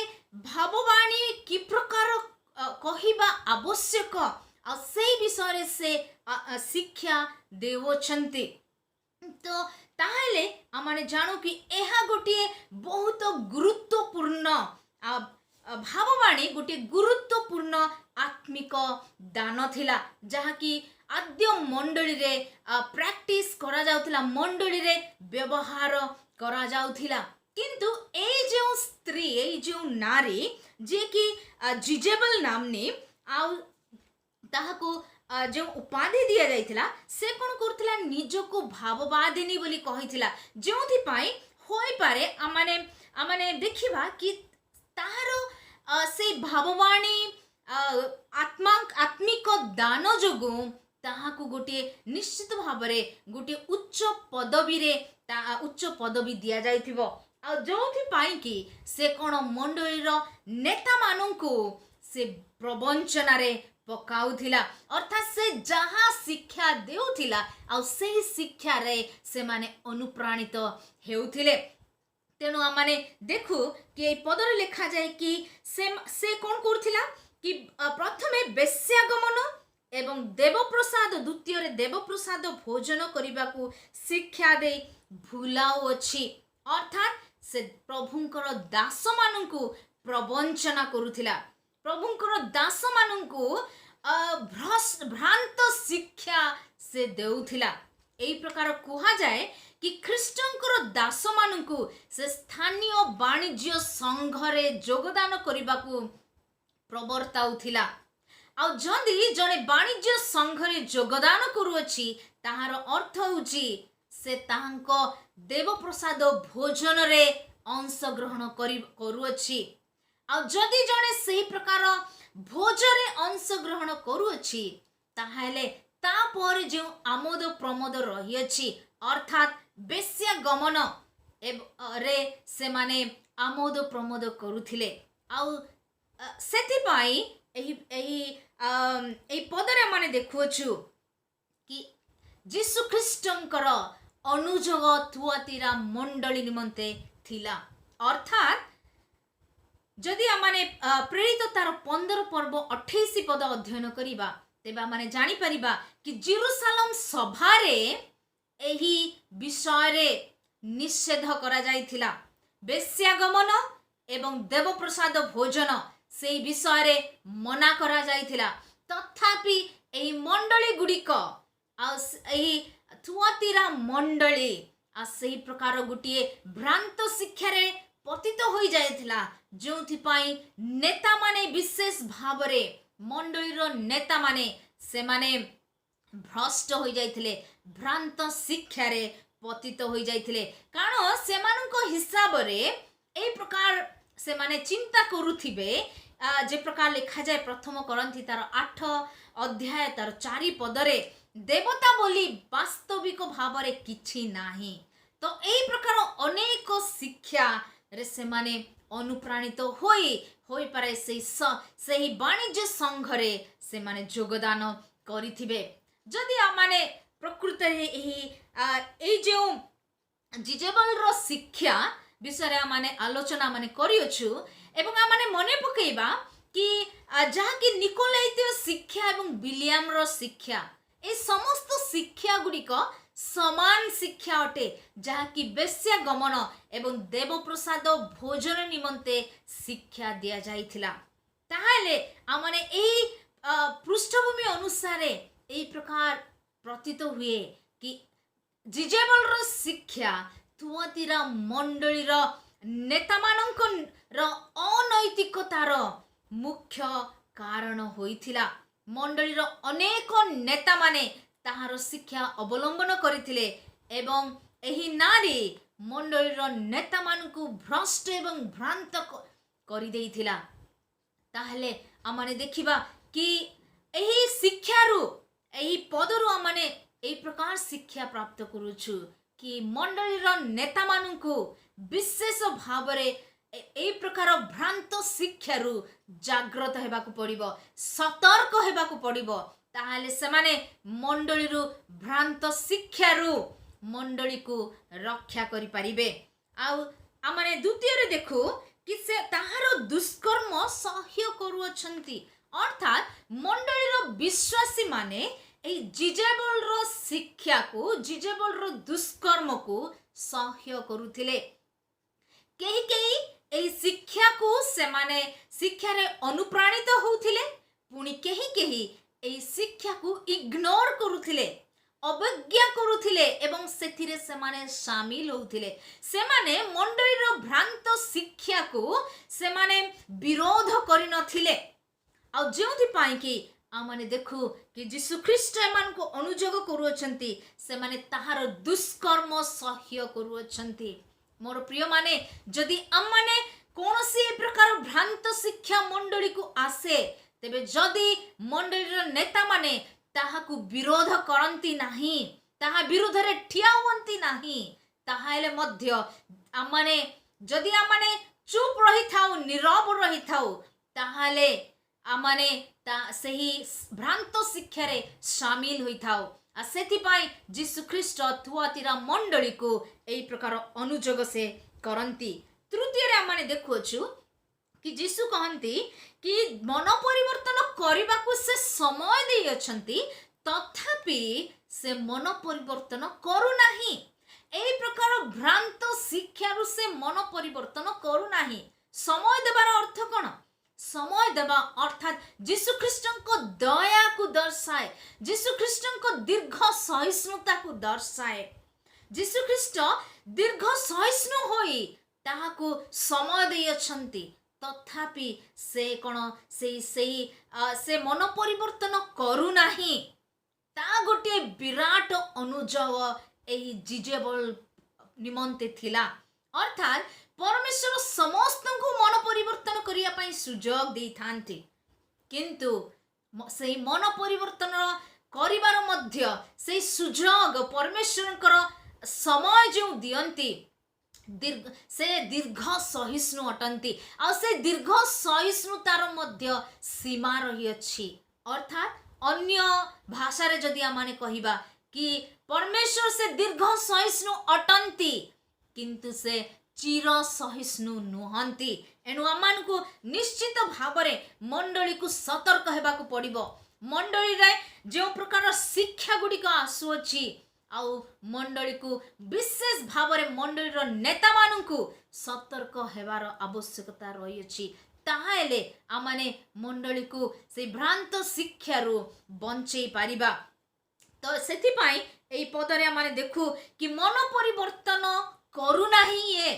भाववाणी कि प्रकार कहिबा आवश्यक आ से विषय से शिक्षा देवछंती। तो ताहले आमाने जानू कि एहा गोटे बहुत गुरुत्वपूर्ण भाववाणी गोटे गुरुत्वपूर्ण आत्मिक दान थिला जहा कि आद्य मंडली रे प्रैक्टिस करा जाउथिला, मंडली रे व्यवहार करा जाउथिला। किंतु ए जो स्त्री ए जो नारी जे कि जिजेबल नामनी आ ताहाको जो उपाधि दिया जाइथिला से कोन करथिला निजको भाववादिनी बोली कहिथिला। जोथि पाई होई पारे आमाने देखिबा कि ताहारो से भाववाणी आत्मिक दान जोगु ताहाकु गोटे निश्चित भावरे गोटे उच्च पदवी दिया जाइथिबो। आ जोथि पाई कि से कोन मंडलीर नेता मानंकु से प्रवंचना रे पकाउथिला, अर्थात से जहाँ शिक्षा देउथिला आ सेही शिक्षा रे से माने अनुप्राणित हेउथिले। तेणु आम देखु कि पदर लिखा जाए कि से कौन करथिला कि प्रथमे बेश्यागमन एवं देवप्रसाद, द्वितीय रे देवप्रसाद भोजन करने को शिक्षा दे भूलाउ अछि, अर्थात से प्रभुंकर दास मानंकु प्रवंचना करुथिला, प्रभुंकर दास मानंकु भ्रांत शिक्षा से देउथिला। एई प्रकार कुहा जाए कि ख्रीष्टंकर दास मानंकु से स्थानीय वाणिज्य संघरे योगदान करने प्रवर्ताउथिला। आ जदि जने वाणिज्य संघरे योगदान करुअछि ताहार अर्थ होउछि से ताहांको देवप्रसाद भोजन रे अंश ग्रहण करुअछि। आ जदि जने सही प्रकार भोजरे अंश ग्रहण करुअछि ताहाले तापर जो आमोद प्रमोद रहिअछि, अर्थात बेश्या गमन रे से माने आमोद प्रमोद करुथिले। आउ सेति पाई एही पदरे माने देखुछु कि जीशु ख्रीष्टंकर अनुजोग थुआतीरा मंडली निमंते थिला, अर्थात जदि आमाने प्रेरित तार 15 पर्व 28 पद अध्ययन करिबा तेबा माने जानि परिबा कि जेरूसालेम सभारे एही विषय रे निषेध करा जाइथिला। बेश्यागमन एवं देवप्रसाद भोजन से विषय रे मना करा जाइथिला, तथापि एही मंडली गुडिक एही थुआतीरा मंडली से प्रकार गोटे भ्रांत शिक्षा रे पतित होई जाइथिला, जोथि पाई नेता माने विशेष भावरे मंडलीर नेता माने से माने भ्रष्ट होई जाइथिले, भ्रांत शिक्षा रे पतित होई जाइथिले। कारण से मानको हिसाब रे एई प्रकार से माने चिंता करुथिबे जे प्रकार लिखा जाए प्रथम करंथी तार 8 अध्याय तार 4 पदरे देवता बोली वास्तविक भावरे किछि नाही। तो एई प्रकार अनेक शिक्षा रे से माने अनुप्राणित होई पारे सेही वाणिज्य संघरे से माने योगदान करिथिबे। जदि आमाने प्रकृत एही जो जिजेबल रो शिक्षा विषय माने आलोचना माने करियछु एवं आमाने मने पकेइबा कि जहा कि निकोलाइतीय शिक्षा एवं विलियम रो शिक्षा ए समस्त शिक्षा गुडिक समान शिक्षा अटे, जहा कि बेश्या गमन एवं देवप्रसाद भोजन निमंते शिक्षा दिया जाइथिला। ताहाले आमाने एही पृष्ठभूमि अनुसार एही प्रकार प्रतीत हुए कि जिजेबल रो शिक्षा थुआतीरा मंडलीर नेता मानक अनैतिकतार मुख्य कारण होइथिला। मंडलीर अनेक नेता माने ताहार शिक्षा अवलंबन करिथिले एवं एही नारी मंडलीर नेता मानकु भ्रष्ट एवं भ्रांत करि देइथिला। ताहले आमाने देखिबा कि एही शिक्षारु एही पदरु आमाने एही प्रकार शिक्षा प्राप्त करूछु कि मंडलीर नेता मानकु विशेष भावरे एई प्रकार भ्रांत शिक्षारु जागृत हेबाकु पड़िबो, सतर्क हेबाकु पड़िबो। ताहाले सेमाने मंडलीरु भ्रांत शिक्षारु मंडली को रक्षा करि पारिबे। आउ आमाने द्वितीय रे देखु कि से ताहार दुष्कर्म सह्य करूछंती, अर्थात मंडलीर विश्वासी माने एई जिजेबल रो शिक्षा को, जिजेबल रो दुष्कर्म को सह्य करुथिले। केही केही एई शिक्षा को सेमाने शिक्षा रे अनुप्राणित होउथिले, पुणी केही केही एई शिक्षा को इग्नोर करुथिले, अवज्ञा करुथिले एवं सेथिरे सेमाने शामिल होउथिले। सेमाने मंडलीर भ्रांत शिक्षा को सेमाने विरोध करि नथिले। आ जेउथि पाई कि आमाने देखु कि जीशु ख्रीष्ट एमान को अनुजोग करूछंती, सेमाने ताहार दुष्कर्म सह्य करूछंती। मोर प्रिय माने जदि आमाने कोनोसी प्रकार भ्रांत शिक्षा मंडली को आसे तेबे जदि मंडलीर नेता माने ताहाकु विरोध करंती नाही, ताहा विरोध रे ठिया हुअंती नाही, ताहाले मध्य आमाने जदि आमाने चुप रही थाउ, नीरव रही थाउ, ताहाले आमाने सही भ्रांत शिक्षा रे शामिल होई थाउ। सेथिपाई जीशु ख्रीष्ट थुआतीरा मंडली को एई प्रकार अनुजोग से करंती। तृतीय रे आमाने देखुछु कि जीशु कहंती कि मन परिवर्तन करबाकू से समय देई अछंती, तथापि से मन परिवर्तन करू नाही। एई प्रकार भ्रांत शिक्षारु से मन परिवर्तन करू नाही। समय देबार अर्थ कौन? समय देवा अर्थात जीशु ख्रीष्टन को दया को दर्शाए, जीशु ख्रीष्टन को दीर्घ सहिष्णुता को दर्शाए। जीशु ख्रीष्ट दीर्घ सहिष्णु होई ताहाको समय देई अछंती, तथापि से कोन से मन परिवर्तन करू नाही। ता गोटे विराट अनुजव एही जिजेबल निमंते थिला। अर्थात परमेश्वर समस्त को मन परिवर्तन करिया पई सुजोग देई थांती, किंतु से मन परिवर्तन करिवार मध्य से सुजोग परमेश्वर समय जो दियंती से दीर्घ सहिष्णु अटंती। आ से दीर्घ सहिष्णुतार मध्य सीमा रही अछि। अर्थात अन्य भाषा रे जदि आमाने कहिबा कि परमेश्वर से दीर्घ सहिष्णु अटंती, किंतु से चिर सहिष्णु नुहंती। एणु आमान को निश्चित भावरे मंडली को सतर्क हेबाकू पड़िबो। मंडली रे जो प्रकार शिक्षा गुडी का आसुअछि, आउ मंडली को विशेष भावरे मंडली रो नेता माननकू सतर्क हेबार आवश्यकता रही अछि। ताहाले आमाने मंडली को से भ्रांत शिक्षारु बंचै पारिबा। तो सेथि पाई एई पदरे आमाने देखु कि मन परिवर्तन करू नाही ये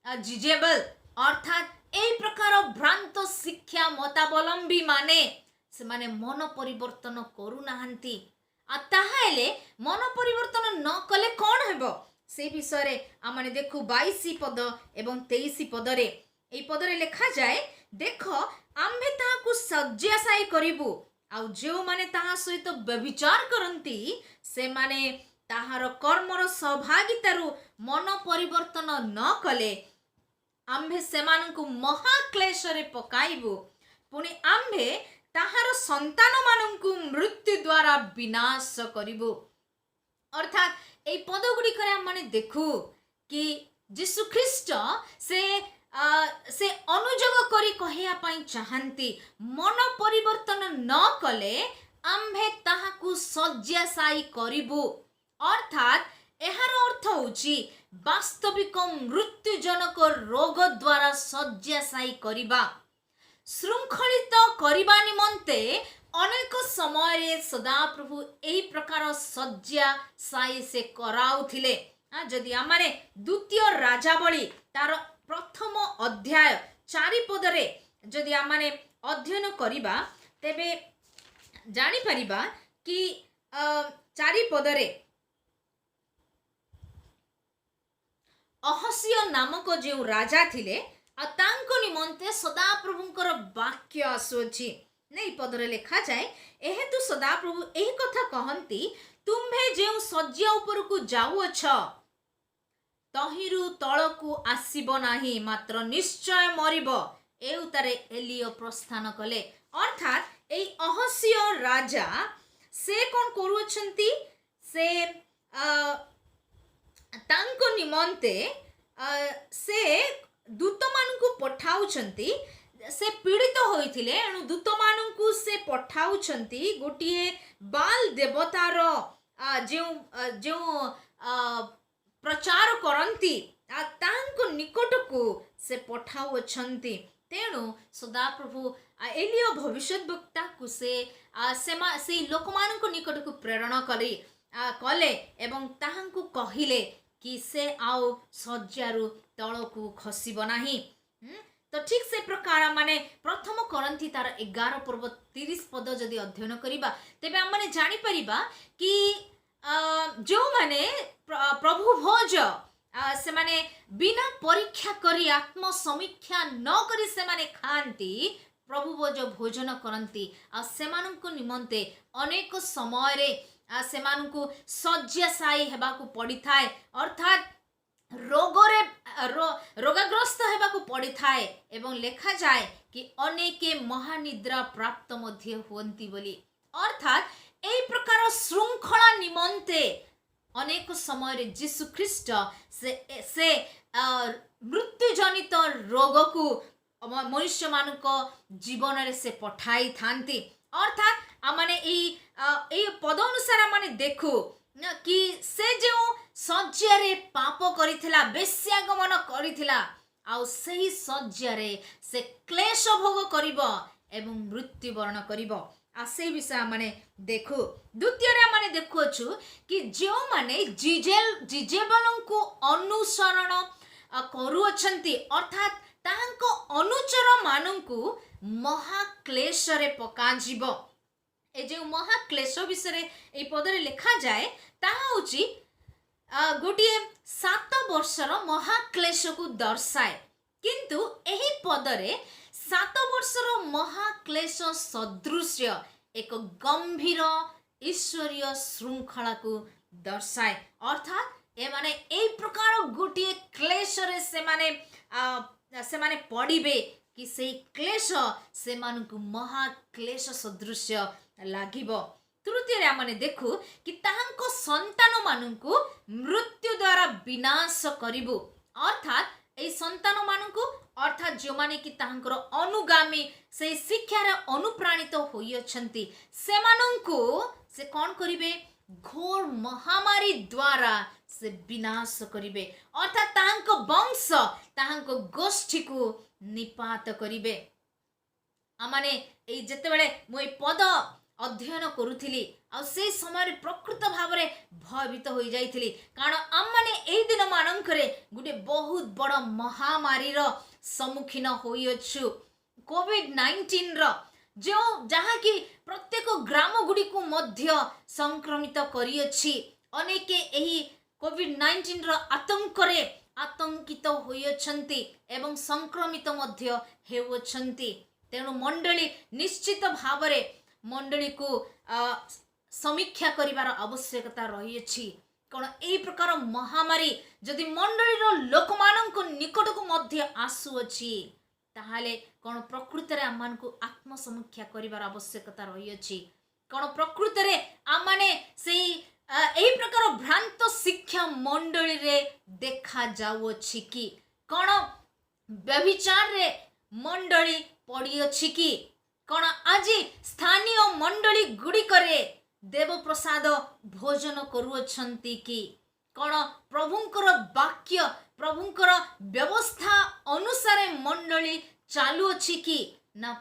जिजेबल, अर्थात एई प्रकार भ्रांत शिक्षा मतावलंबी माने से माने मन परिवर्तन करू नाहंती। आ ताहाले मन परिवर्तन न कले कौन हेबो से विषय रे आमाने देखु 22 पद एवं 23 पदरे। एई पदरे लिखा जाए, देखो आम्भे ताहाकू सज्जासाई करिबु, आउ जो माने ताहा सहित व्यभिचार करंती से माने ताहार कर्मर सहभागितारु मन परिवर्तन न कले आम्भे सेमानकु महाक्लेश रे पकाइबु, पुणी आम्भे ताहार संतान मानकु मृत्यु द्वारा विनाश करिबु। अर्थात ए पद गुडी करे हम माने देखु कि जीशु ख्रीष्ट से अनुजोग करी कहिया पई चाहंती, मन परिवर्तन न कले आम्भे ताहाकू सज्जासाई करिबु। अर्थात एहार अर्थ होची वास्तविक मृत्युजनक रोग द्वारा सज्जासाई करिबा। श्रृंखलित करिबा निमंते अनेक समय सदाप्रभु एही प्रकार सज्जासाई से कराउथिले। जदि आमाने द्वितीय राजावली तार प्रथम अध्याय 4 पदरे जदि आमाने अध्ययन करिबा तेबे जानि परिबा कि 4 पदरे अहस्य नामक जो राजा थिले आ तांको निमंते सदाप्रभुंकर वाक्य आसुछि। नहीं पदरे लिखा जाए, एहेतु सदाप्रभु एही कथा कहंती, तुम्भे जेउ सज्जा उपरकू जाउअछ तहिरु तळकू आसीब नाही, मात्र निश्चय मरिब। एउतारे एलियो प्रस्थान कले। अर्थात एई अहस्य राजा से कोन करूछंती, से तांको निमंते से दूत मानकू पठाउछंती। से पीड़ित होइथिले, एणु दूत मानकू से पठाउछंती गोटिए बाल देवतार जो जो प्रचार करंती तांको निकट को से पठाउछंती। तेणु सदाप्रभु एलियो भविष्यद्वक्ता को से लोक मानक निकट को प्रेरण कले एवं ताहांकू कहिले कि से आओ सज्जारु तळकू खसिब नाही। तो ठीक से प्रकार माने प्रथम करंथी तार 11 पर्व 30 पद जदि अध्ययन करिबा तेबे हम माने जानि परिबा कि जो माने प्रभु भोज से माने बिना परीक्षा करी आत्म समीक्षा न करी से माने खांती, प्रभु जो भोजन करती सेमानंको निमंते अनेक समय रे सेमानंको शय्याशायी हेबाकू पड़ी थाए अर्थात रोगरे रोगाग्रस्त हेबाकू पड़ी थाए एवं लेखा जाए कि अनेके महानिद्रा प्राप्त मध्य हुअंती बोली अर्थात एई प्रकार श्रृंखला निमंते अनेक समय जीशु ख्रीस्ट से मृत्यु जनित रोग को मनुष्य मान जीवन रे से पठाई थांती अर्थात आमने ए पद अनुसार माने देखु कि से जो शय्यारे पाप करिथिला बेश्यागमन करिथिला आउ सही शय्यारे से क्लेश भोग करिवो एवं मृत्युवरण करिवो से विषय माने देखु द्वितीय माने देखुछु कि जो माने जिजेबल को अनुसरण करूछंती अर्थात तांको अनुचर मानंकु महाक्लेश रे पका जीवो ए जो महाक्लेश विषय ए पदरे लिखा जाए ताहा होची गोटे 7 वर्षर महाक्लेश को दर्शाए किंतु एही पदरे 7 वर्षर महाक्लेश सदृश्य एक गंभीर ईश्वरीय श्रृंखला को दर्शाए अर्थात ए माने ए प्रकार गोटे क्लेश रे से माने पड़िबे कि से क्लेश से मानकु महाक्लेश सदृश्य लागिबो तृतीय आमने देखु कि ताहांको संतान मानकु मृत्यु द्वारा विनाश करिबु अर्थात ए संतान मानकु अर्थात जो माने कि ताहांकर अनुगामी से शिक्षा रे अनुप्राणित होई अछंती से मानंकु से कोन करिवे घोर महामारी द्वारा से विनाश करिवे अर्थात ताहांको वंश ताहांको गोष्ठी को निपात करिवे आमाने ए जते बेले मोई पद अध्ययन करूथिली आ से समय प्रकृत भाव में भयभीत हो जाइथिली कारण आम माने एई दिन मानंकरे गुटे बहुत बड़ महामारी रो सम्मुखीन होई अछु कोविड-19 रो जो जहा कि प्रत्येक ग्राम गुडी को मध्य संक्रमित करी अछि अनेके एही कोविड-19 रो आतंक रे आतंकित होई अछंती एवं संक्रमित मध्य हेउ अछंती तेणु मंडली निश्चित भाव रे मंडली को समीक्षा करिवार आवश्यकता रही अछि कोन एई प्रकार महामारी जदि मंडली रो लोक माननको निकट को मध्य आसु अछि ताहाले कोन प्रकृति रे आमान को आत्म समीक्षा करिवार आवश्यकता रही अछि कोन प्रकृति रे आमाने सेई एई प्रकार भ्रांत शिक्षा मंडली रे देखा जाउ अछि कि कोन व्यभिचार रे मंडली पड़ी अछि कि कोन आज स्थानीय मंडली गुडी करे देव प्रसाद भोजन करूछंती कि कोन प्रभुंकर वाक्य प्रभुंकर व्यवस्था अनुसार मंडली चालू अछि कि ना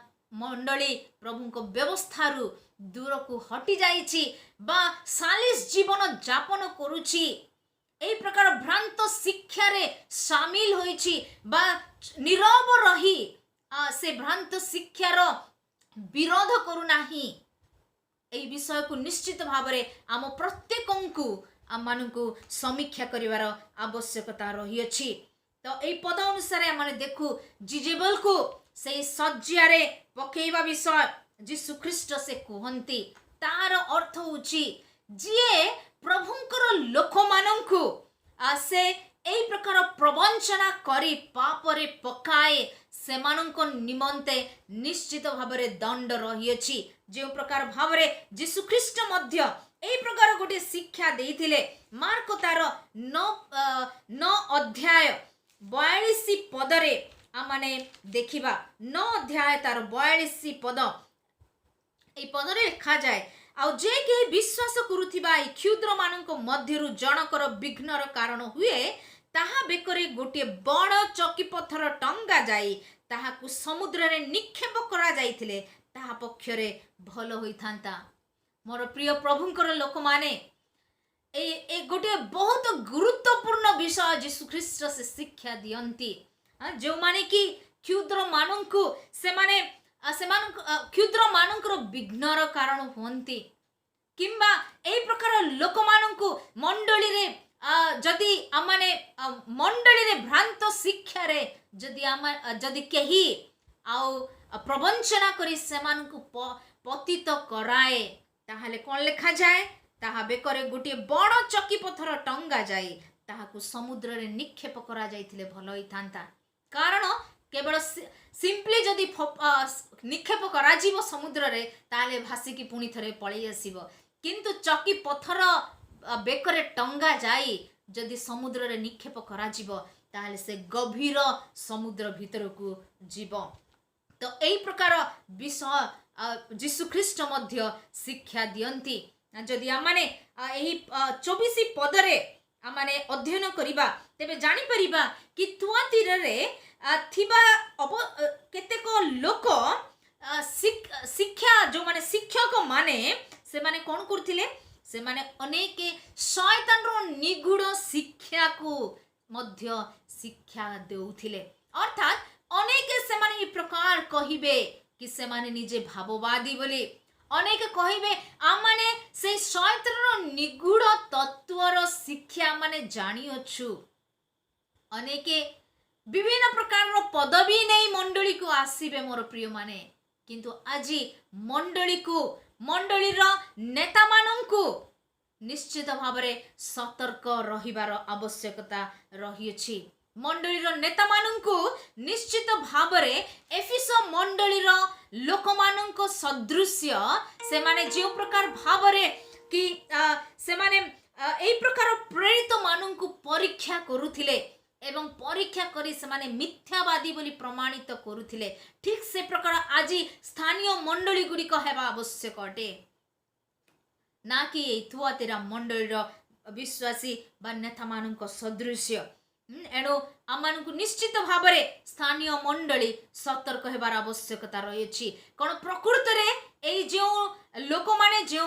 मंडली प्रभुंको व्यवस्था रु दूर को हटि जाइछि बा सालिस जीवन जापन करूछि एई प्रकार भ्रांत शिक्षा रे शामिल होइछि बा नीरव रही से भ्रांत शिक्षा रो विरोध करू नाही एई विषय को निश्चित भाव रे आम प्रत्येकंकु आम मानकु समीक्षा करिवार आवश्यकता रही अछि तो एई पद अनुसार आम देखु जिजेबल को से शय्या रे पकेइबा विषय जीशु ख्रीस्ट से कहंती तार अर्थ होछि जे प्रभुंकर लोक मानंकु से एई प्रकार प्रवंचना करी पाप रे पकाए सेमानंको निमंते निश्चित भाव रे दंड रही अछि जे प्रकार भाव रे जीशु ख्रीस्ट मध्य एई प्रकार गोटे शिक्षा देइथिले मार्क तार 9 अध्याय 42 पद रे आमाने देखिबा 9 अध्याय तार 42 पद एई पद रे लिखा जाय आ जे के विश्वास करूथिबा ए क्षुद्र माननको मध्यरु जनकर विघ्नर कारण हुए ताहा बेकरे गोटे बड़ चौकी पत्थर टंगा जाई ताहाकु समुद्र रे निक्षेप करा जाइथिले ताहा पक्षरे भलो होई थांता मोर प्रिय प्रभुंकर लोक माने ए गोटे बहुत गुरुत्वपूर्ण विषय जीशु ख्रीस्ट से शिक्षा दियंती जो माने कि क्षुद्र मानंकु से माने क्षुद्र मानंकर विघ्नर कारण होंती किंबा एई प्रकार लोक मानंकु मंडली रे जदि आमाने मंडली रे भ्रांत शिक्षा रे जदि आमा जदि केही आउ प्रवंचना करी सेमानकु पतित कराए ताहाले कोन लेखा जाए ताहा बेकरे गोटे बड़ चकी पथर टंगा जाए ताहाकु समुद्र रे निक्षेप करा जाइथिले भलो होइथांता कारण केवल सिंपली जदि निक्षेप करा जीवो समुद्र रे ताले भासी की पुणी थरे पळै आसीबो किंतु चकी पथर बेकरे टंगा जाए जदि समुद्र रे निक्षेप करा जीवो ताले से गभीर समुद्र भीतर को जीव तो एई प्रकार विषय जीशु ख्रीष्ट मध्य शिक्षा दियंती जदि आमाने एही 24 पदरे आमाने अध्ययन करिबा तेबे जानि परिबा कि तुआतीर रे थिबा केतेक लोक शिक्षा जो माने शिक्षक माने से माने कोन करथिले से माने अनेक शैतान रो निगूढ़ शिक्षा को मध्य शिक्षा देउथिले अर्थात अनेक से माने ई प्रकार कहिबे कि से माने निजे भाववादी बोली अनेक कहिबे आ माने से शैतान रो निगूढ़ तत्वर शिक्षा माने जानी अछु अनेके विभिन्न प्रकार रो पदवी नै मंडली को आसीबे मोर प्रिय माने किंतु आजी मंडली को मंडली रो नेता माननकु निश्चित भावरे सतर्क रहिबार आवश्यकता रहिछि मंडली रो नेता माननकु निश्चित भावरे एफिस मंडली रो लोक माननको सदृश्य से माने जे प्रकार भावरे कि से माने एई प्रकार प्रेरित माननको परीक्षा करूथिले एवं परीक्षा करी से माने मिथ्यावादी बोली प्रमाणित करूथिले ठीक से प्रकार आज स्थानीय मंडली गुडी हेबा आवश्यक अटे ना कि थुआतीरा मंडली रो विश्वासी बा नेता माननको सदृश्य एणु आमानकु निश्चित भावरे स्थानीय मंडली सतर्क हेबार आवश्यकता रहिछि कोन प्रकृत रे एई जो लोक माने जो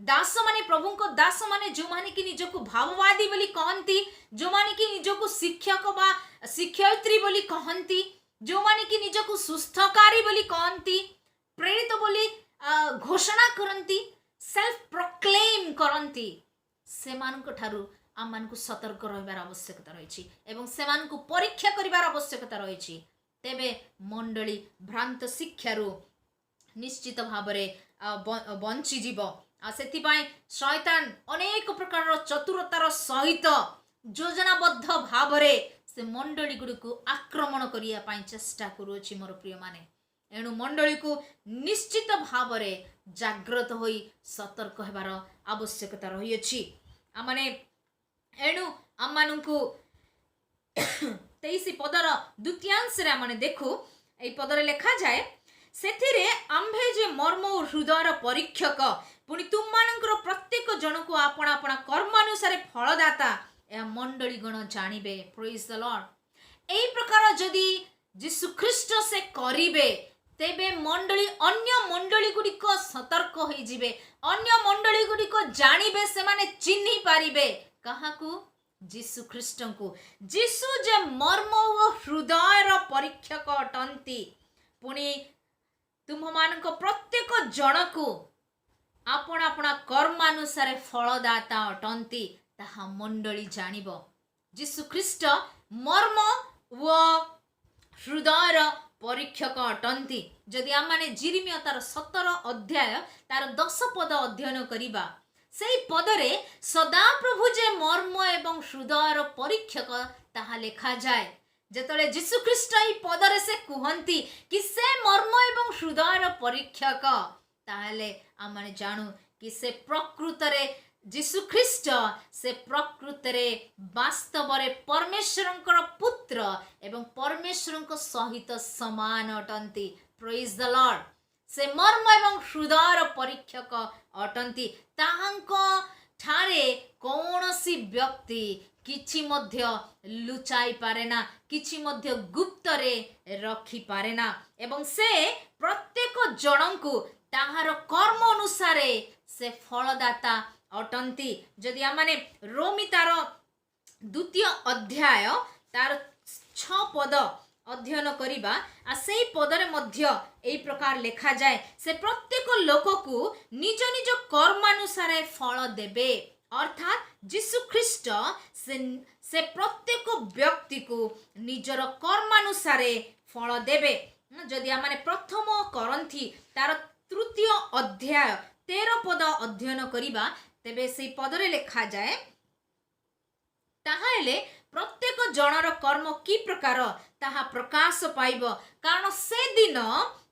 दास माने प्रभु को दास माने जो माने कि निजको भाववादी बोली कहंती जो माने कि निजको शिक्षक बा शिक्षयित्री बोली कहंती जो माने कि निजको सुस्थकारी बोली कहंती प्रेरित बोली घोषणा करंती सेल्फ प्रोक्लेम करंती सेमानक ठारू आमानकु सतर्क रहिबार आवश्यकता रहिछि एवं सेमानकु परीक्षा करिबार आवश्यकता रहिछि तेबे मंडली भ्रांत शिक्षारु निश्चित भावरे बंची जीव आ सेति पय शैतान अनेक प्रकार चतुरतार सहित योजनाबद्ध भावरे से मंडली गुडीको आक्रमण करिया पय चेष्टा करूछि मोर प्रिय माने एणु मंडली को निश्चित भावरे जागृत होई सतर्क हेबार आवश्यकता रहिछि आमाने एणु आमानकु 23 पदर द्वितीयांश रे माने देखु एई पदरे लिखा जाए सेथिरे आम्भे जे मर्म और हृदयर परीक्षक पुनि तुम मानकर प्रत्येक जन को आपना आपना कर्म अनुसार फलदाता या मंडली गण जानिबे प्रेज द लॉर्ड एई प्रकार जदि यीशु ख्रीष्ट से करिबे तेबे मंडली अन्य मंडली गुडी को सतर्क होई जिबे अन्य मंडली गुडी को जानिबे से माने चिन्हि पारिबे काहाकू यीशु ख्रीष्ट को यीशु जे मर्म और हृदयर परीक्षक अटंती पुनि तुम मानक प्रत्येक जन को आपण आपण कर्मानुसार फलदाता अटंती ताहा मंडली जानिबो यीशु ख्रीष्ट मर्म व हृदयर परीक्षक अटंती जदि आमाने जिरिमिया तार 17 अध्याय तार 10 पद अध्ययन करिबा सेई पदरे सदा प्रभु जे मर्म एवं हृदयर परीक्षक ताहा लेखा जाए जेतले यीशु ख्रीष्ट ई पदरे से कुहंती कि से मर्म एवं हृदयर परीक्षक ताहले आमाने जानू कि से प्रकृत रे यीशु ख्रीष्ट से प्रकृत रे वास्तव रे परमेश्वरंकर पुत्र एवं परमेश्वरंक सहित समान अटंती प्रेज द लॉर्ड से मर्म एवं हृदयर परीक्षक अटंती ताहांक ठारे कौनसी व्यक्ति किछि मध्य लुचाई पारेना किछि मध्य गुप्त रे रखी पारेना एवं से प्रत्येक जनंकु ताहार कर्म अनुसारे से फलदाता अटंती जदि आमाने रोमी तार द्वितीय अध्याय तार 6 पद अध्ययन करिबा आ सेई पदरे मध्य एई प्रकार लेखा जाए से प्रत्येक लोक को निज निज कर्मानुसार फल देबे अर्थात यीशु ख्रीष्ट से प्रत्येक व्यक्ति को निजर कर्मानुसार फल देबे जदि आम प्रथम करंथी तार तृतीय अध्याय 13 पद अध्ययन करिबा तेबे से पदरे लिखा जाए ताहाले प्रत्येक जनर कर्म की प्रकार ताहा प्रकाश पाइब कारण से दिन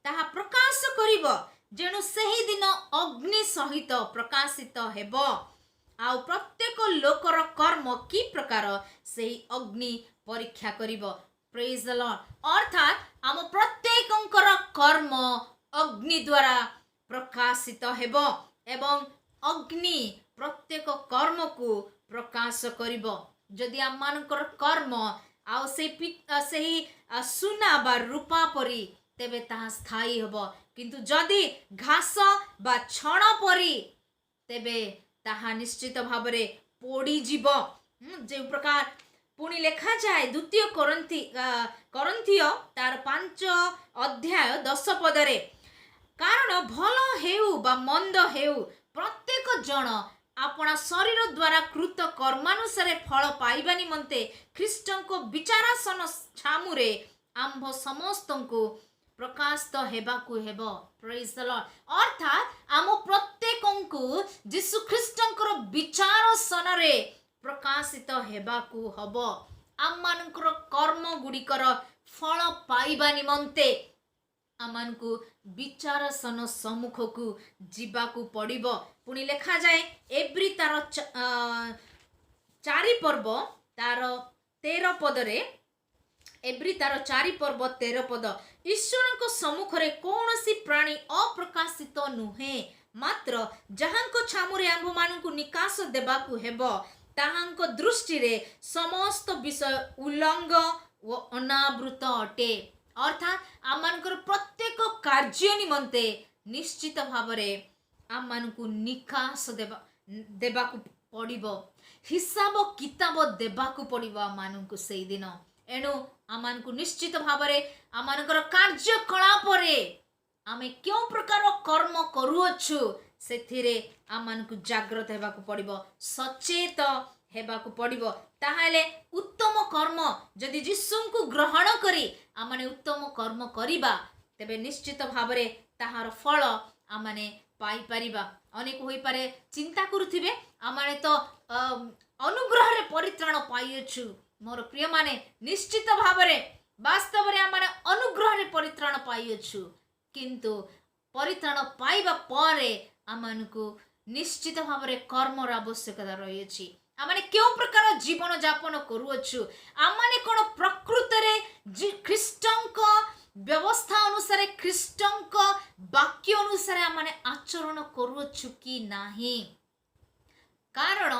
ताहा प्रकाश करिब जेणु सेही दिन अग्नि सहित प्रकाशित हेब आउ प्रत्येक लोकर कर्म की प्रकार सेही अग्नि परीक्षा करिब प्रेज द लॉर्ड अर्थात आम प्रत्येकंकर कर्म अग्नि द्वारा प्रकाशित हेब एवं अग्नि प्रत्येक कर्म को प्रकाश करिब जदि आम मानकर कर्म आउ से सुना बा रूपा परी तेबे ताहा स्थायी हब किंतु जदि घास बा छण परी तेबे ताहा निश्चित भावरे पोड़ी जीव जे प्रकार पुणी लेखा जाए द्वितीय करंथीय तार 5 अध्याय 10 पदरे कारण भल हेउ बा मंद हेउ प्रत्येक जन अपना शरीर द्वारा कृत कर्मानुसार फल पाइबा निमंते ख्रीष्टन को विचारासन छामुरे आंभ समस्त को प्रकाशित हेबाकु हेब प्रेज द लॉर्ड अर्थात आम प्रत्येकंकु यीशु ख्रीष्टंकर विचार सनरे प्रकाशित हेबाकु हब आम मानकर कर्म गुड़िकर फल पाइबा निमंते आमको विचार सन सम्मुख को जीवाकू पड़िबो पुणी लेखा जाए एब्री तार 4 पर्व तार 13 पदरे एब्री तार 4 पर्व 13 पद ईश्वर को सम्मुख रे कौनसी प्राणी अप्रकाशित नुहे मात्र जहांको छामुरे आंभ मानकु निकास देबाकू हेबो ताहांको दृष्टि रे समस्त विषय उल्लंघ व अनावृत अटे अर्थात आम मानकर प्रत्येक कार्य निमंते निश्चित भावरे आम मानकु निकास देबाकू पड़िबो हिसाब किताब देबाकू पड़िबो आम मानकु सेई दिन एणु आम मानकु निश्चित भावरे आम मानकर कार्यकलाप रे आमे क्यों प्रकार कर्म करूअछु सेथिरे आम मानकु जागृत हेबाकू पड़िबो सचेत हेबाकू पड़िबो ताहाले उत्तम कर्म जदि यीशुंकु ग्रहण करी आमने उत्तम कर्म करिबा तेबे निश्चित भावरे ताहार फल आमने पाई परिबा अनेक होई पारे चिंता करुथिबे आमने तो अनुग्रह रे परित्राण पाइयछु मोर प्रिय माने निश्चित भावरे वास्तव रे आमने अनुग्रह रे परित्राण पाइयछु किंतु परित्राण पाइबा परे आमनकु निश्चित भावरे कर्मर आवश्यकता रहिछि आमने क्यों प्रकार जीवन जापन करूअछु आमने कोन प्रकृत रे ख्रीष्टंक व्यवस्था अनुसार ख्रीष्टंक वाक्य अनुसार आमने आचरण करूअछु कि नाही कारण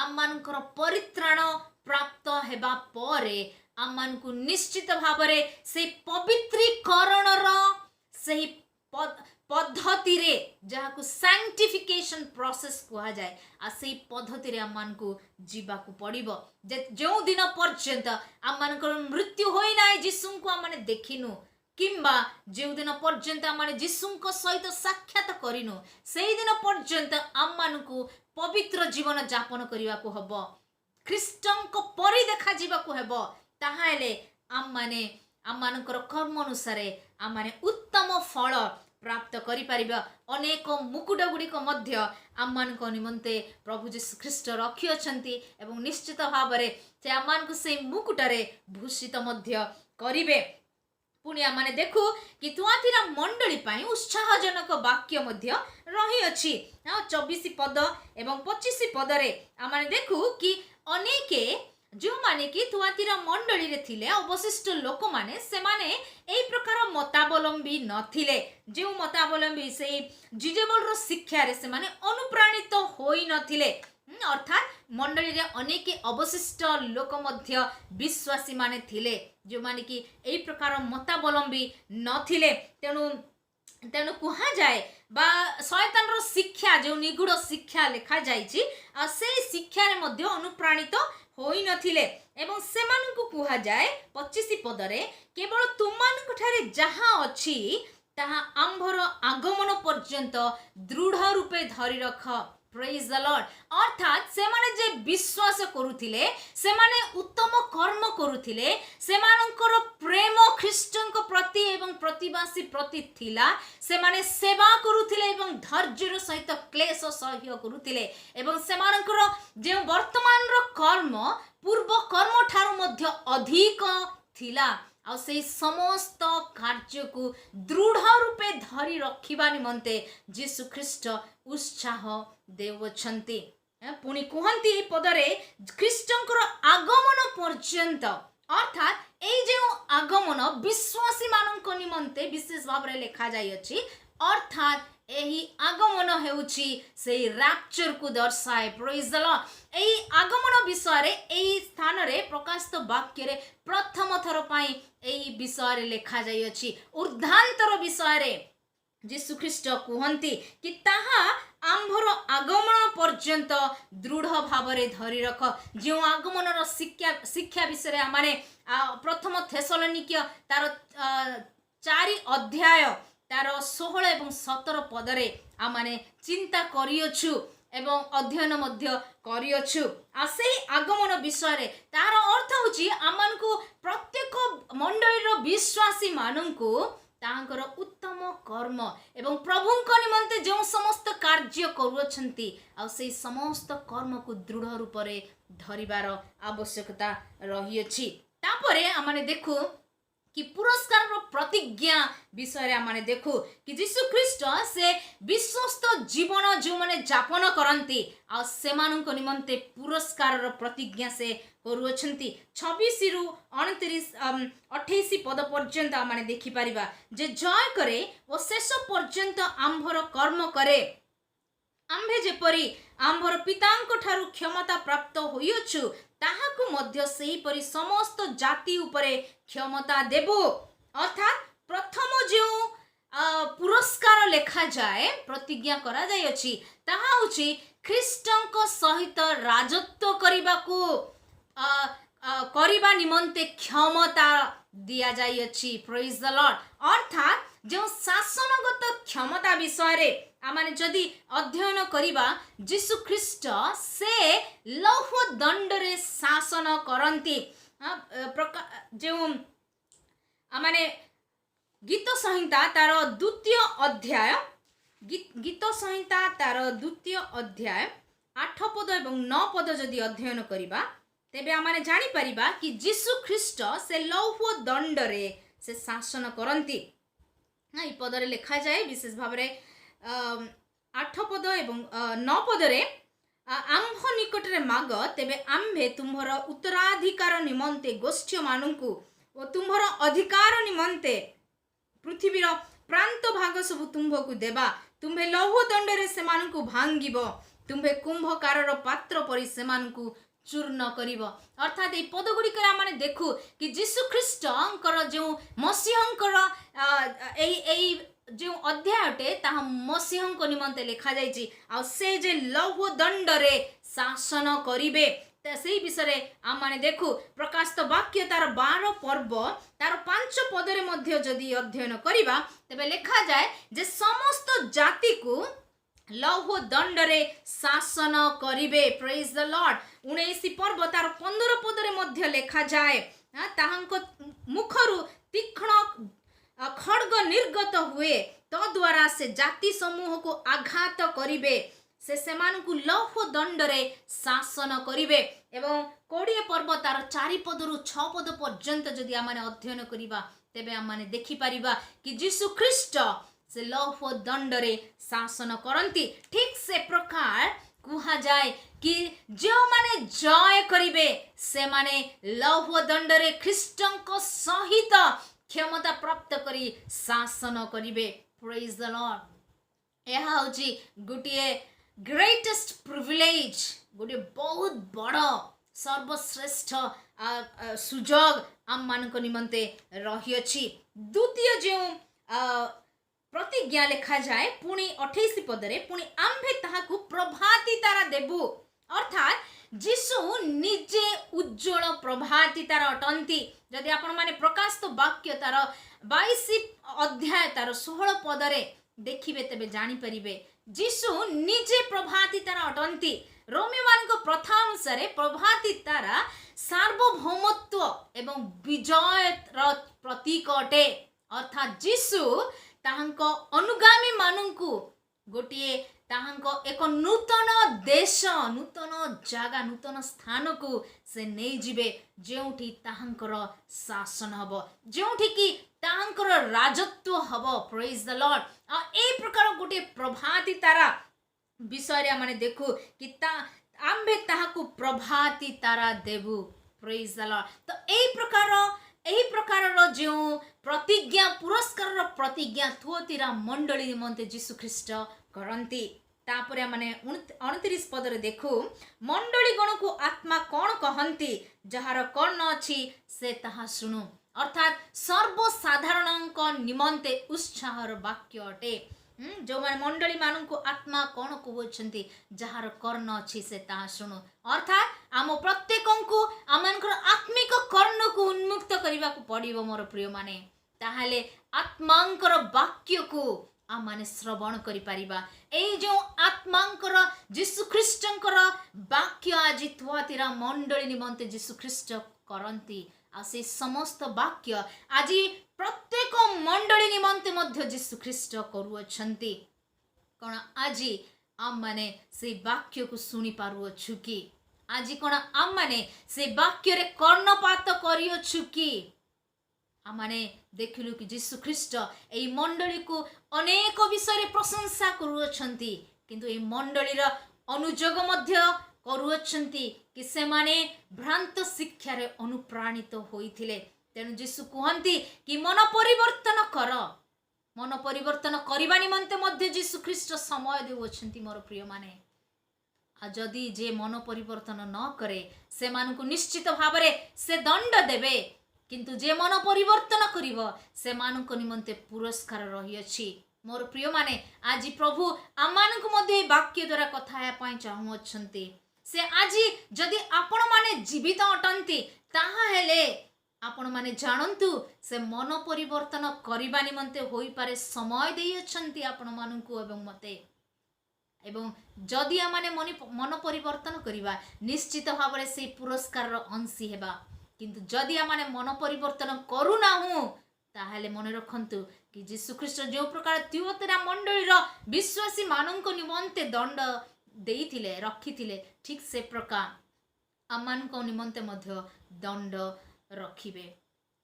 आमनकर परित्राण प्राप्त हेबा परे आमनकु निश्चित भावरे से पवित्रीकरणर से पद्धति रे जहाकु सैंक्टिफिकेशन प्रोसेस कहा जाए आ से पद्धति रे आमनकु जीवाकू पड़िबो जो दिन पर्यंत आमनकर मृत्यु होई नाय यीशुंको आमने देखिनु किंबा जो दिन पर्यंत आमने यीशुंको सहित साक्षात करिनु सेही दिन पर्यंत आमनकु पवित्र जीवन जापन करिवाकू हबो ख्रीष्टंको परि देखा जीवाकू हेबो ताहाले आमने आमनकर कर्म अनुसार आमने उत्तम फल प्राप्त करि परिबा अनेक मुकुट गुड़िक मध्य आममानक निमंते प्रभु यीशु ख्रीष्ट रखी अछंती एवं निश्चित भावरे से आममानक से मुकुटरे भूषित मध्य करिवे पुणी आमने देखु कि तुआतीरा मंडली पाई उत्साहजनक वाक्य मध्य रही अछि 24 पद एवं 25 पदरे आमने देखु कि अनेके जो माने कि तुआतीरा मंडली रे थिले अवशिष्ट लोक माने से माने एई प्रकार मतावलंबी नथिले जो मतावलंबी से जिजेबल रो शिक्षा रे से माने अनुप्राणित होई नथिले अर्थात मंडली रे अनेक अवशिष्ट लोक मध्य विश्वासी माने थिले जो माने कि एई प्रकार मतावलंबी नथिले तेणु कुहा जाए बा शैतान रो शिक्षा जो निगूढ़ शिक्षा लिखा जाइछि आ से शिक्षा रे मध्य अनुप्राणित होई नथिले एवं सेमानकु कुहा जाए 25 पदरे केवल तुमानक ठारे जहा अछि ताहा आंभर आगमन पर्यंत दृढ़ रूपे धरि रख प्रेज द लॉर्ड अर्थात से माने जे विश्वास करुथिले से माने उत्तम कर्म करुथिले से मानकर प्रेम ख्रीष्टन को प्रति एवं प्रतिवासी प्रति थिला सेमाने सेवा करुथिले एवं धैर्यर सहित क्लेश सह्य करुथिले एवं सेमानकर जे वर्तमान रो कर्म पूर्व कर्म ठारू मध्य अधिक थिला आ से समस्त कार्य को दृढ़ रूपे धरी रखिबा निमंते यीशु ख्रीष्ट उत्साह देउछंती पुणी कहती पदरे ख्रीष्टंकर आगमन पर्यंत अर्थात ए जे आगमन विश्वासी मानक निमंते विशेष भाव रे लिखा जाई अछि अर्थात एही आगमन हेउछि से रैप्चर को दर्शाए प्रेज द लॉर्ड एही आगमन विषय रे एही स्थान रे प्रकाशित वाक्य रे प्रथम थर पई एही विषय रे लिखा जाई अछि ऊर्ध्वांतर विषय रे यीशु ख्रीष्ट कहती कि ताहा आंभर आगमन पर्यंत दृढ़ भाव रे धरी रख जो आगमन शिक्षा विषय आमाने प्रथम थेसलोनिके तार 4 अध्याय तार 16 एवं 17 पदरे आमाने चिंता करियछु एवं अध्ययन मध्य करियछु आ से आगमन विषय रे तार अर्थ होची आमानकु प्रत्येक मंडली रो विश्वासी माननकु तांकर उत्तम कर्म एवं प्रभुंक निमंते जो समस्त कार्य करुछंती आ से समस्त कर्म को दृढ़ रूप रे धरिबार आवश्यकता रहियछि तापरे आमाने देखु कि पुरस्कार रो प्रतिज्ञा विषय रे आमाने देखु कि यीशु ख्रीष्ट से विश्वस्त जीवन जो माने यापन करंती आ सेमानक निमंते पुरस्कार रो प्रतिज्ञा से करुछंती 26 रु 29 28 पद पर्यंत आमाने देखि परिबा जे जय करे ओ शेष पर्यंत आंभर कर्म करे आंभे जेपरी आंभर पितांक ठारू क्षमता प्राप्त होइछु ताहाकु मध्य सेही परि समस्त जाति उपरे क्षमता देबो अर्थात प्रथम जो पुरस्कार लेखा जाए प्रतिज्ञा करा जाय अछि ताहा होछि ख्रीष्टंक सहित राजत्व करिबाकू करिबा निमंते क्षमता दिया जाय अछि प्रेज द लॉर्ड अर्थात जो शासनगत क्षमता विषय रे आमाने जदि अध्ययन करिबा यीशु ख्रीष्ट से लौह दंड रे शासन करंती जो आमाने गीत संहिता तार द्वितीय अध्याय गीत संहिता तार द्वितीय अध्याय 8 पद एवं 9 पद जदि अध्ययन करिबा तेबे आमाने जानि परिबा कि यीशु ख्रीष्ट से लौह दंड रे से शासन करंती ई पदरे लिखा जाए विशेष भाव रे 8 पद एवं 9 पद रे आंभ निकट रे माग तेबे आंभे तुम्हर उत्तराधिकार निमंते गोष्ठी मानंकु ओ तुम्हर अधिकार निमंते पृथ्वीर प्रांत भाग सब तुम्भकु देबा तुम्भे लौह दंड रे सेमानकु भांगिबो तुम्भे कुंभकार रो पात्र परि सेमानकु चूर्ण करिबो अर्थात ए पद गुडी करे माने देखु कि यीशु ख्रीष्टंकर जो मसीहंकर एई जो अध्यायटे ताहा मसीहंक निमंते लिखा जायछि आ से जे लौह दंड रे शासन करिबे से विषय आमाने देखु प्रकाशित वाक्य तार 12 पर्व तार 5 पदरे मध्य जदि अध्ययन करिबा तबे लिखा जाए जे समस्त जाति को लौह दंड रे शासन करिबे प्रेज द लॉर्ड 19 पर्व तार 15 पदरे मध्य लिखा जाए ताहांक मुखरु तीक्ष्ण खड्ग निर्गत हुए तो द्वारा से जाति समूह को आघात करिबे से सेमानकु लौह दंड रे शासन करिबे एवं 20 पर्व तार 4 पदरु 6 पद पर्यंत जदि आमाने अध्ययन करिबा तेबे आमाने देखि परिबा कि यीशु ख्रीष्ट से लौह दंड रे शासन करंती ठीक से प्रकार कुहा जाए कि जो माने जय करिबे से माने लौह दंड रे ख्रीष्टंक सहित क्षमता प्राप्त करी शासन करिबे प्रेज द लॉर्ड यहा होची गुटिए ग्रेटेस्ट प्रिविलेज गोटे बहुत बड़ सर्वश्रेष्ठ सुजोग आम मानक निमंते रही अछि द्वितीय जो प्रतिज्ञा लिखा जाए पुणी 28 पदरे पुणी आंभे ताहाकु प्रभाती तारा देबु अर्थात यीशु निजे उज्जवल प्रभाती तारा अटंती जदि आपण माने प्रकाशित वाक्य तार 22 अध्याय तार 16 पदरे देखिबे तेबे जानि परिबे यीशु निजे प्रभाती तारा अटंती रोमी मानक प्रथा अनुसार प्रभाती तारा सार्वभौमत्व एवं विजय प्रतीक अटे अर्थात जीशु ताहांको अनुगामी मानंकु गोटे ताहांको एक नूतन देश नूतन जगह नूतन स्थान को से नहीं जिबे जेउठी ताहांकर शासन हबो जेउठी कि ताहांकर राजत्व हबो प्रेज द लॉर्ड आ ए प्रकार गोटे प्रभाती तारा विषय माने देखु कि आम्बे ताहाकु प्रभाती तारा देबु प्रेज द लॉर्ड। तो एही प्रकार जो प्रतिज्ञा पुरस्कार प्रतिज्ञा थुअतीरा मंडली निमंते जीशु ख्रीष्ट करंती तापरे माने 29 पदरे देखु मंडली गण को आत्मा कौन कहंती जहार कर्ण अछि से ताहा सुनु अर्थात सर्वसाधारण निमंते उत्साहर वाक्य अटे। जो माने मंडली मानन को आत्मा कौन कहउछंती जहार कर्ण अछि से ताहा सुनु अर्थात आम प्रत्येकंकु आमनकर आत्मिक कर्ण को उन्मुक्त करिबा को पड़िबो मोर प्रिय माने ताहाले आत्मांकर वाक्य को आमाने श्रवण करि परिबा एई जो आत्मांकर जीशु ख्रीष्टंकर वाक्य आज थुआतीरा मंडली निमंते जीशु ख्रीष्ट करंती आ से समस्त वाक्य आज प्रत्येक मंडली निमंते मध्य जीशु ख्रीष्ट करूअछंती कोन आज आम माने से वाक्य को सुनी पारुअछु कि आज कोन आम माने से वाक्य रे कर्णपात करिअछु कि आमाने देखिलु कि जीशु ख्रीष्ट एई मंडली को अनेक विषय प्रशंसा करूअछंती किंतु एई मंडली रा अनुजोग मध्य करूअछंती कि से माने भ्रांत शिक्षा रे अनुप्राणित होइथिले तेनु जीशु कहंती कि मन परिवर्तन करबा निमंते मध्य जीशु ख्रीष्ट समय देउछंती मोर प्रिय माने आ जदि जे मन परिवर्तन न करे से मानकु निश्चित भाबरे से दंड देबे किंतु जे मन परिवर्तन करिवो से मानक निमंते पुरस्कार रही अछि मोर प्रिय माने आज प्रभु आमानक मध्ये वाक्य द्वारा कथाया पई चाहू अछंती से आज जदि आपण माने जीवित अटंती ताहा हेले आपण माने जानंतु से मन परिवर्तन करिबा निमंते होई पारे समय देई अछंती आपण मानकु एवं मते एवं जदि आमाने मन परिवर्तन करिबा निश्चित भाबरे से पुरस्कार अंशी हेबा किंतु जदि आमाने मन परिवर्तन करू नाहु ताहाले मन रखंतु कि जीशु ख्रीष्ट जो प्रकार थियोतेरा मंडली रो विश्वासी मानंक निमंते दंड देइथिले रखिथिले ठीक से प्रकार आमानक निमंते मध्य दंड रखिबे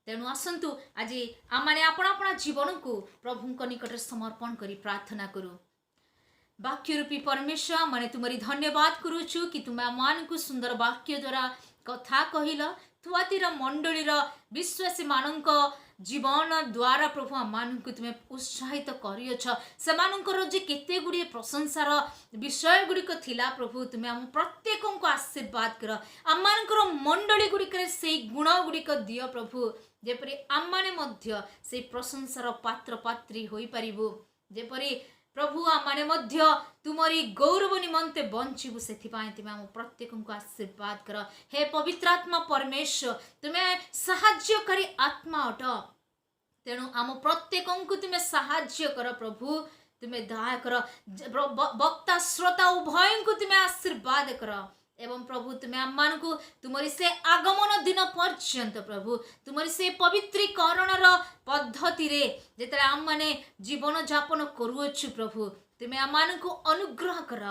तेणु आसंतु आज आमाने अपना अपना जीवन को प्रभुंक निकट समर्पण करी प्रार्थना करू। वाक्य रूपी परमेश्वर माने तुम्हारी धन्यवाद करूछु कि तुम मान को सुंदर वाक्य द्वारा कथा कहिला थुआतीरा मंडली रा विश्वासी मानंक जीवन द्वारा प्रभु आमानकु तुमे उत्साहित करियछ सेमानकर जे केते गुडी प्रशंसार विषय गुडिक थिला प्रभु तुमे हम प्रत्येकंको आशीर्वाद कर आमानकर मंडली गुडिक से गुण गुडिक दियो प्रभु जेपरि आमाने मध्य से प्रशंसार पात्र पात्री होई परिबु जेपरि प्रभु आमाने मध्य तुमरी गौरव निमंते बंचिबु सेथिपाई तुमे हम प्रत्येकंको आशीर्वाद कर हे पवित्र आत्मा परमेश्वर तुमे सहाय्यकारी आत्मा अट तेणु आम प्रत्येकंको तुमे सहाय्य कर प्रभु तुमे दया कर वक्ता श्रोता उभयंको तुमे आशीर्वाद कर एवं प्रभु तुमे आमानकु तुमरी से आगमन दिन पर्यंत प्रभु तुमरी से पवित्रीकरण पद्धति रे जेतरे आम माने जीवन यापन करूछु प्रभु तुमे आमानकु अनुग्रह कर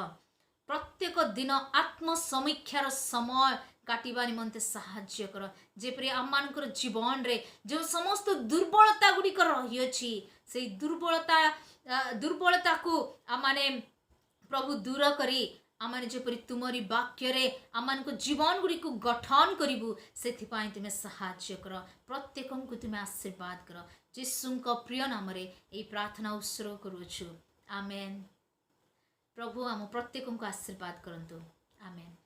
प्रत्येक दिन आत्म समीक्षार समय काटिबा निमंते सहाय्य कर जेपरि आमानकर जीवन रे जो समस्त दुर्बलता गुडी रही अछि से दुर्बलता को आमाने प्रभु दूर करी आमाने जेपरि तुमरी वाक्य रे आमानको जीवन गुडी को गठन करिबु सेथिपाई तुमे सहाय्य कर प्रत्येकंको तुमे आशीर्वाद कर यीशुंक प्रिय नाम रे एई प्रार्थना उत्सर्ग करूछु आमेन। प्रभु आम प्रत्येकंको आशीर्वाद करंतु आमेन।